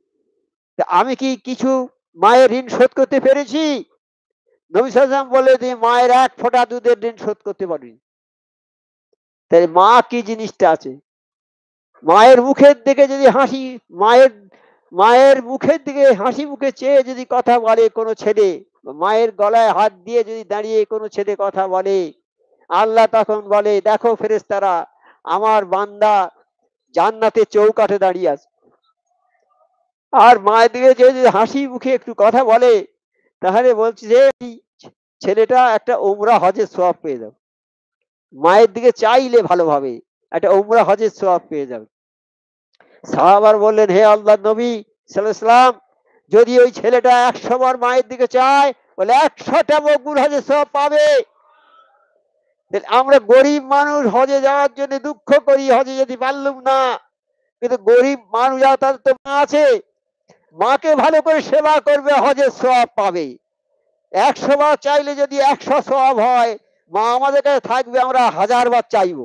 তা আমি কি কিছু মায়ের ঋণ শোধ করতে পেরেছি? নবী সাল্লাল্লাহু আলাইহি ওয়াসাল্লাম বলে যে মায়ের এক ফোঁটা দুধের ঋণ শোধ করতে পারিনি। তাই মা কি জিনিসটা আছে? মায়ের মুখের দিকে যদি হাসি, মায়ের মায়ের মুখের দিকে হাসি মুখে চেয়ে যদি কথা বলে কোনো ছেলে, মায়ের গলায় হাত দিয়ে যদি দাঁড়িয়ে কোনো ছেলে কথা বলে, আল্লাহ তখন বলে, দেখো ফেরেশতারা, আমার বান্দা জান্নাতের চৌকাঠে দাঁড়িয়ে আছে। আর মায়ের দিকে যদি হাসি মুখে একটু কথা বলে, তাহলে বলছি যে এই ছেলেটা একটা উমরা হজের সওয়াব পেয়ে যাবে। মায়ের দিকে চাইলে ভালোভাবে একটা উমরা হজের সওয়াব পেয়ে যাবে। সাহাবারা বললেন, হে আল্লাহর নবী সাল্লাল্লাহু আলাইহি ওয়াসাল্লাম, যদি ওই ছেলেটা ১০০ বার মায়ের দিকে চায়, বলে ১০০টা মকবুল হজের সওয়াব পাবে। তাহলে আমরা গরিব মানুষ হজে যাওয়ার জন্য দুঃখ করি, হজে যেতে পারলুম না। কিন্তু গরিব মানুষ যারা, তাদের তো মা আছে, মাকে ভালো করে সেবা করবে, হজের সওয়াব পাবে। ১০০ বার চাইলে যদি ১০০ সওয়াব হয়, মা আমাদের কাছে থাকবে, আমরা ১০০০ বার চাইবো,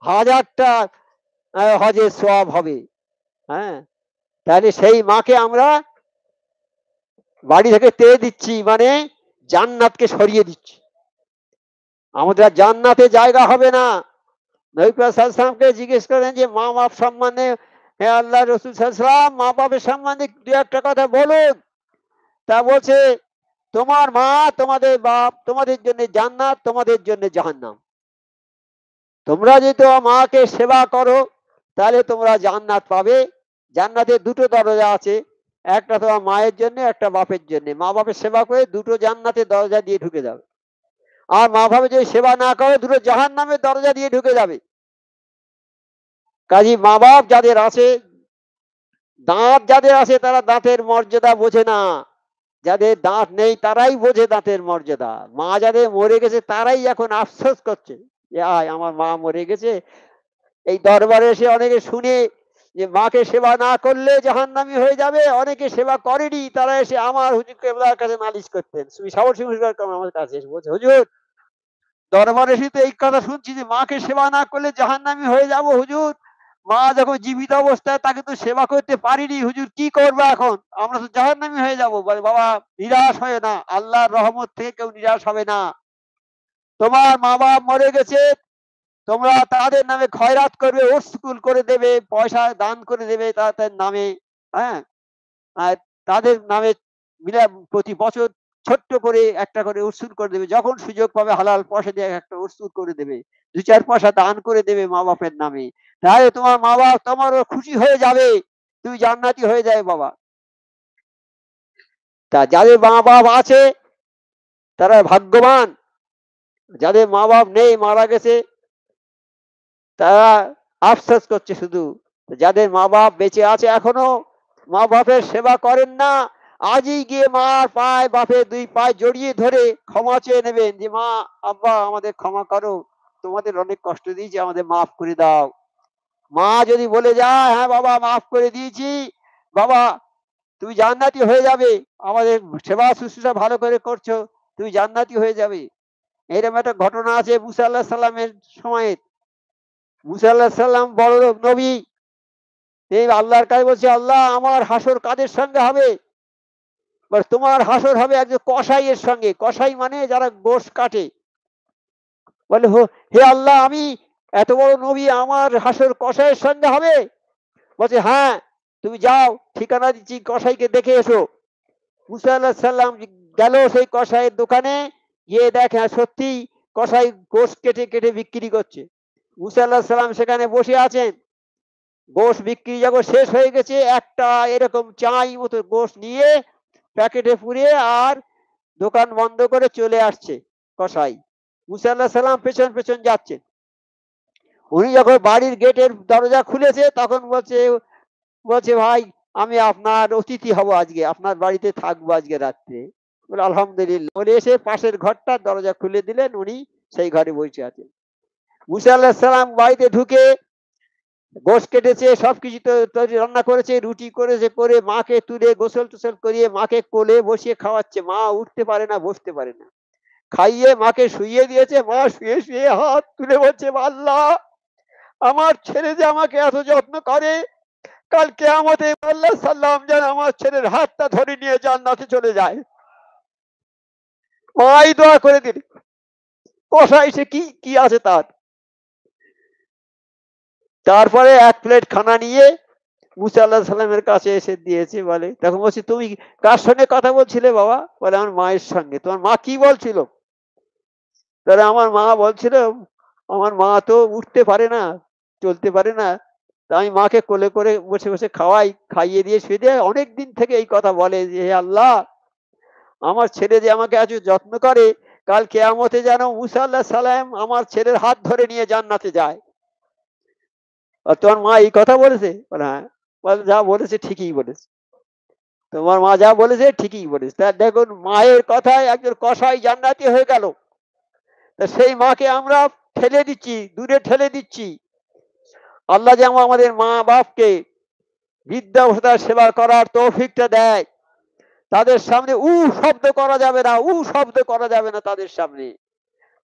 ১০০০টা হজের সওয়াব হবে। হ্যাঁ, তাহলে সেই মাকে আমরা বাড়ি থেকে তেড়ে দিচ্ছি, মানে জান্নাতকে সরিয়ে দিচ্ছি। আমাদের আর জান্নাতে জায়গা হবে না। নবী পাক সাল্লাল্লাহু আলাইহি ওয়াসাল্লামকে জিজ্ঞেস করেন যে মা বাপ সম্বন্ধে, হে আল্লাহ রসুল সাল্লাল্লাহু আলাইহি ওয়াসাল্লাম, মা বাপের সম্বন্ধে দু একটা কথা বলুন। তা বলছে, তোমার মা তোমাদের বাপ তোমাদের জন্য জান্নাত, তোমাদের জন্য জাহান্নাম। তোমরা যদি তোমার মাকে সেবা করো, তাহলে তোমরা জান্নাত পাবে। জান্নাতের দুটো দরজা আছে, একটা তোমার মায়ের জন্য, একটা বাপের জন্য। মা বাপের সেবা করে দুটো জান্নাতের দরজা দিয়ে ঢুকে যাবে। আর মা বাপের যদি সেবা না করে, দুটো জাহান্নামের দরজা দিয়ে ঢুকে যাবে। কাজী মা বাপ যাদের আছে, দাঁত যাদের আছে, তারা দাঁতের মর্যাদা বোঝে না। যাদের দাঁত নেই তারাই বোঝে দাঁতের মর্যাদা। মা যাদের মরে গেছে তারাই এখন আফসোস করছে যে আয় আমার মা মরে গেছে। এই দরবারে এসে অনেকে শুনে যে মাকে সেবা না করলে জাহান্নামী হয়ে যাবে, অনেকে সেবা করেনি, তারা এসে আমার হুজুর কেবলার কাছে নালিশ করতেন। তুমি সাবর সিং হুজুর আমার কাছে এসে বলছে, হুজুর দরবারে এসে তো এই কথা শুনছি যে মাকে সেবা না করলে জাহান্নামী হয়ে যাব। হুজুর, মা যখন জীবিত অবস্থায় তাকে তো সেবা করতে পারিনি, হুজুর কি করবো এখন, আমরা তো জাহান্নামী হয়ে যাব। বলে, বাবা নিরাশ হয় না, আল্লাহর রহমত থেকে কেউ নিরাশ হবে না। তোমার মা বাপ মরে গেছে, তোমরা তাদের নামে খয়রাত করবে, উৎসুকুল করে দেবে, পয়সা দান করে দেবে তাদের নামে। হ্যাঁ, আর তাদের নামে প্রতি বছর ছোট্ট করে একটা করে উৎসুল করে দেবে। যখন সুযোগ পাবে হালাল পয়সা দিয়ে একটা উৎসুল করে দেবে, ২-৪ পয়সা দান করে দেবে মা বাপের নামে। তাহলে তোমার মা বাপ তোমারও খুশি হয়ে যাবে, তুমি জান্নাতি হয়ে যাবে বাবা। তা যাদের মা বাপ আছে তারা ভাগ্যবান। যাদের মা বাপ নেই, মারা গেছে, তারা আফসোস করছে শুধু। যাদের মা বাপ বেঁচে আছে এখনো, মা বাপের সেবা করেন না, আজই গিয়ে মার পায়ে, বাপের ২ পায়ে জড়িয়ে ধরে ক্ষমা চেয়ে নেবেন যে মা, আব্বা আমাদের ক্ষমা করো, তোমাদের অনেক কষ্ট দিয়েছি, আমাদের মাফ করে দাও। মা যদি বলে যায়, হ্যাঁ বাবা মাফ করে দিয়েছি, বাবা তুমি জান্নাতি হয়ে যাবে, আমাদের সেবা শুশ্রূষা ভালো করে করছো, তুমি জান্নাতি হয়ে যাবে। এরকম একটা ঘটনা আছে মুসা আলাইহিস সালামের সময়ে। মুসা আলাইহিস সালাম বড় নবী, এই আল্লাহর কাছে বলছে, আল্লাহ আমার হাসর কাদের সঙ্গে হবে? বলে, তোমার হাসর হবে একজন কসাইয়ের সঙ্গে। কসাই মানে যারা গোশ কাটে। বলে, হে আল্লাহ, আমি এত বড় নবী, আমার হাসর কসাইয়ের সঙ্গে হবে? বলছে, হ্যাঁ তুমি যাও, ঠিকানা দিচ্ছি, কসাইকে দেখে এসো। মুসা আলাইহিস সালাম গেল সেই কসাইয়ের দোকানে, গিয়ে দেখে সত্যি কসাই গোশ কেটে কেটে বিক্রি করছে। মুসা আলাইহিস সালাম সেখানে বসে আছেন। গোশ বিক্রি যখন শেষ হয়ে গেছে, একটা এরকম চাই মতো গোশ নিয়ে প্যাকেটে পুরে আর দোকান বন্ধ করে চলে আসছে কসাই। মুসা আলাইহিস সালাম পেছন পেছন যাচ্ছেন। উনি যখন বাড়ির গেটের দরজা খুলেছে, তখন বলছে বলছে ভাই, আমি আপনার অতিথি হব, আজকে আপনার বাড়িতে থাকবো আজকে রাত্রে। বলে, আলহামদুলিল্লাহ। বলে এসে পাশের ঘরটার দরজা খুলে দিলেন, উনি সেই ঘরে বসে আছেন। মুসা আলাইহিস সালাম বাড়িতে ঢুকে গোশ কেটেছে, সবকিছু তৈরি, রান্না করেছে, রুটি করেছে, করে মাকে তুলে গোসল টোসল করিয়ে মাকে কোলে বসিয়ে খাওয়াচ্ছে। মা উঠতে পারে না, বসতে পারে না। খাইয়ে মাকে শুইয়ে দিয়েছে। মা শুয়ে শুয়ে হাত তুলে বলছে, আল্লাহ আমার ছেলে যে আমাকে এত যত্ন করে, কাল কিয়ামতে আল্লাহ সাল্লাম যেন আমার ছেলের হাতটা ধরে নিয়ে জান্নাতে চলে যায়। মাই দোয়া করে দিল। কষাই সে কি কি আছে তার। তারপরে এক প্লেট খানা নিয়ে মুসা আল্লাহ সাল্লামের কাছে এসে দিয়েছে। বলে, তখন বলছি, তুমি কার সঙ্গে কথা বলছিলে বাবা? বলে, আমার মায়ের সঙ্গে। তোমার মা কি বলছিল? তাহলে আমার মা বলছিল, আমার মা তো উঠতে পারে না, চলতে পারে না, তা আমি মাকে কোলে করে বসে বসে খাওয়াই, খাইয়ে দিয়ে শুয়ে দিয়ে অনেক দিন থেকে এই কথা বলে যে, হে আল্লাহ আমার ছেলে যে আমাকে আজ যত্ন করে, কাল কেয়ামতে যেন মুসা আল্লাহ সালাম আমার ছেলের হাত ধরে নিয়ে জান্নাতে যায়। আর তোমার মা এই কথা বলেছে? বলে, হ্যাঁ। বলে, যা বলেছে ঠিকই বলেছে, তোমার মা যা বলেছে ঠিকই বলেছে। তা দেখুন, মায়ের কথায় একজন কসাই জান্নাতি হয়ে গেল। তা সেই মাকে আমরা ঠেলে দিচ্ছি, দূরে ঠেলে দিচ্ছি। আল্লাহ যেমন আমাদের মা বাপকে বৃদ্ধাবস্থার সেবা করার তৌফিকটা দেয়, তাদের সামনে শব্দ করা যাবে না, শব্দ করা যাবে না তাদের সামনে।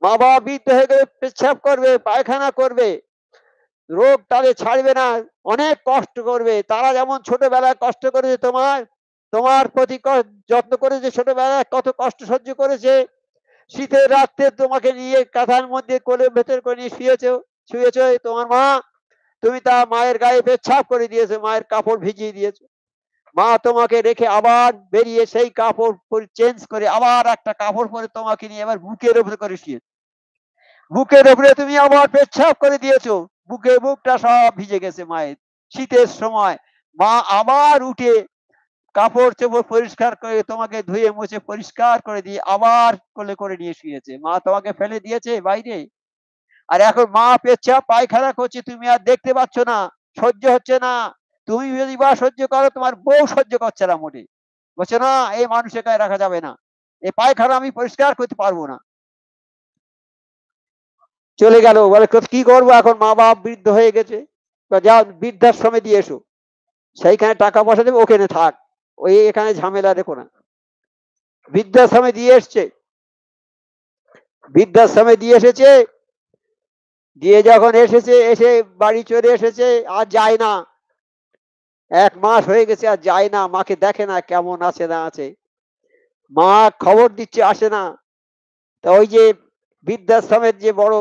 মা বাবা বৃদ্ধ হয়ে গেলে পেচ্ছাপ করবে, পায়খানা করবে, রোগ তাদের ছাড়বে না, অনেক কষ্ট করবে। তারা যেমন ছোটবেলায় কষ্ট করেছে, তোমার প্রতি যত্ন করেছে, ছোটবেলায় কত কষ্ট সহ্য করেছে। শীতের রাত্রে তোমাকে নিয়ে কাঁথার মধ্যে কোলের ভেতর করে নিয়ে শুয়েছ তোমার মা, তুমি তা মায়ের গায়ে পেচ্ছাপ করে দিয়েছো, মায়ের কাপড় ভিজিয়ে দিয়েছো। মা তোমাকে রেখে আবার বেরিয়ে সেই কাপড় চেঞ্জ করে আবার একটা কাপড় পরে তোমাকে নিয়ে এবার বুকের উপরে করে শুয়ে, বুকের উপরে তুমি আবার পেচ্ছাপ করে দিয়েছো, বুকটা সব ভিজে গেছে মায়ের। শীতের সময় মা আবার উঠে কাপড় চোপড় পরিষ্কার করে তোমাকে ধুয়ে মুছে পরিষ্কার করে দিয়ে আবার কোলে করে নিয়ে শুয়েছে। মা তোমাকে ফেলে দিয়েছে বাইরে, আর এখন মা পেচ্ছাপ পায়খানা করছে, তুমি আর দেখতে পাচ্ছ না, সহ্য হচ্ছে না। তুমি যদি বা সহ্য করো, তোমার বউ সহ্য করছে না মোটে, বলছে না এই মানুষের গায়ে রাখা যাবে না, এই পায়খানা আমি পরিষ্কার করতে পারবো না। চলে গেল। বলে, কি করবো এখন, মা বাপ বৃদ্ধ হয়ে গেছে। যাও বৃদ্ধাশ্রমে দিয়ে এসো, সেইখানে টাকা পয়সা দেবে, ওখানে থাক, ওই এখানে ঝামেলা রেখো না। বৃদ্ধাশ্রমে দিয়ে এসছে, বৃদ্ধাশ্রমে দিয়ে এসেছে, দিয়ে যখন এসেছে, এসে বাড়ি চলে এসেছে, আর যায় না। 1 মাস হয়ে গেছে, আর যায় না, মাকে দেখে না কেমন আছে না আছে। মা খবর দিচ্ছে, আসে না। তা ওই যে বৃদ্ধাশ্রমের যে বড়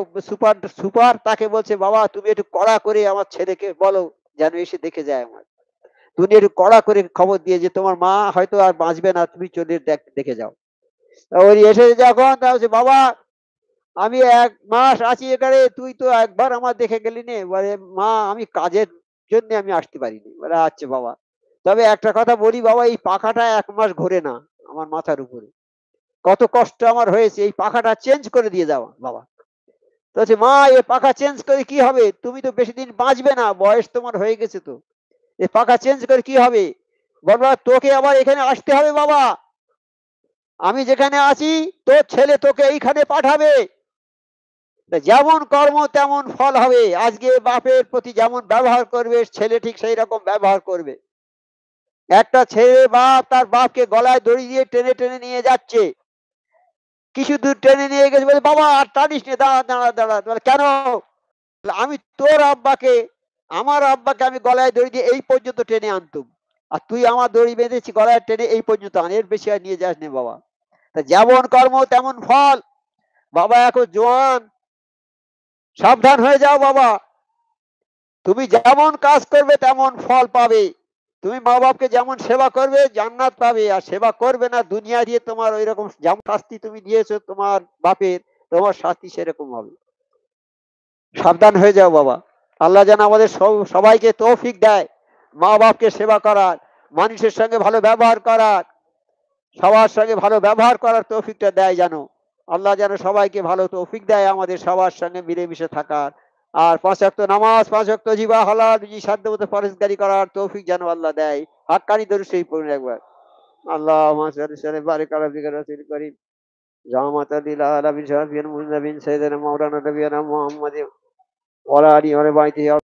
সুপার তাকে বলছে, বাবা তুমি একটু কড়া করে আমার ছেলেকে বলো যেন এসে দেখে যায় আমার, তুমি একটু কড়া করে খবর দিয়ে যে তোমার মা হয়তো আর বাঁচবে না, তুমি চলে দেখে যাও। ওই এসে যখন তা বলছে, বাবা আমি 1 মাস আছি এখানে, তুই তো একবার আমার দেখে গেলি নে। বলে, মা আমি কাজের জন্য আমি আসতে পারিনি। বলে, আচ্ছা বাবা, তবে একটা কথা বলি বাবা, এই পাখাটা 1 মাস ঘোরে না আমার মাথার উপরে, কত কষ্ট আমার হয়েছে, এই পাখাটা চেঞ্জ করে দিয়ে যাও বাবা। তো বলছে, মা এই পাখা চেঞ্জ করে কি হবে, তুমি তো বেশি দিন বাঁচবে না, বয়স তোমার হয়ে গেছে, তো এই পাখা চেঞ্জ করে কি হবে? বলবা, তোকে আবার এখানে আসতে হবে বাবা, আমি যেখানে আছি তোর ছেলে তোকে এইখানে পাঠাবে, যেমন কর্ম তেমন ফল হবে। আজকে বাপের প্রতি যেমন ব্যবহার করবে, ছেলে ঠিক সেই রকম ব্যবহার করবে। একটা ছেলে বাপ তার বাপকে গলায় দড়ি দিয়ে টেনে টেনে নিয়ে যাচ্ছে, কিছু দূর টেনে নিয়ে গেছে, বলে, বাবা আর টানিস নে, দাঁড়া দাঁড়া দাঁড়া। বলে, কেন? আমি তোর আব্বাকে, আমার আব্বাকে আমি গলায় দড়ি দিয়ে এই পর্যন্ত টেনে আনতুম, আর তুই আমার দড়ি বেঁধেছি গলায় টেনে এই পর্যন্ত আন, এর বেশি আর নিয়ে যাস নে বাবা। তা যেমন কর্ম তেমন ফল। বাবা এখন জোয়ান, সাবধান হয়ে যাও বাবা, তুমি যেমন কাজ করবে তেমন ফল পাবে। তুমি মা বাপকে যেমন সেবা করবে জান্নাত পাবে, আর সেবা করবে না দুনিয়া দিয়ে তোমার ওই রকম যেমন শাস্তি তুমি দিয়েছো তোমার বাপের, তোমার শাস্তি সেরকম হবে। সাবধান হয়ে যাও বাবা। আল্লাহ যেন আমাদের সবাইকে তৌফিক দেয় মা বাপকে সেবা করার, মানুষের সঙ্গে ভালো ব্যবহার করার, সবার সঙ্গে ভালো ব্যবহার করার তৌফিকটা দেয় যেন। আল্লাহ যেন সবাইকে ভালো তৌফিক দেয় আমাদের সবার সঙ্গে মিলেমিশে থাকার। আর 5 ওয়াক্ত নামাজ, 5 ওয়াক্ত জিবা হালাল রুজি সাধ্য মতো ফরজগারি করার তৌফিক যেন আল্লাহ দেয়। হাক্কানি দরুদ শরীফ পড়ুন একবার। আল্লাহুম্মা সাল্লি সাল্লিম বারিক আলা আবদিকা রাসূলিল কারীম রাহমাতাল লিল আলামিন শাফিউল মুযনিবিন সাইয়্যিদানা মাওলানা নবিয়ানা মুহাম্মাদিন ওয়া আলা আলিহি ওয়া বাইতিহি।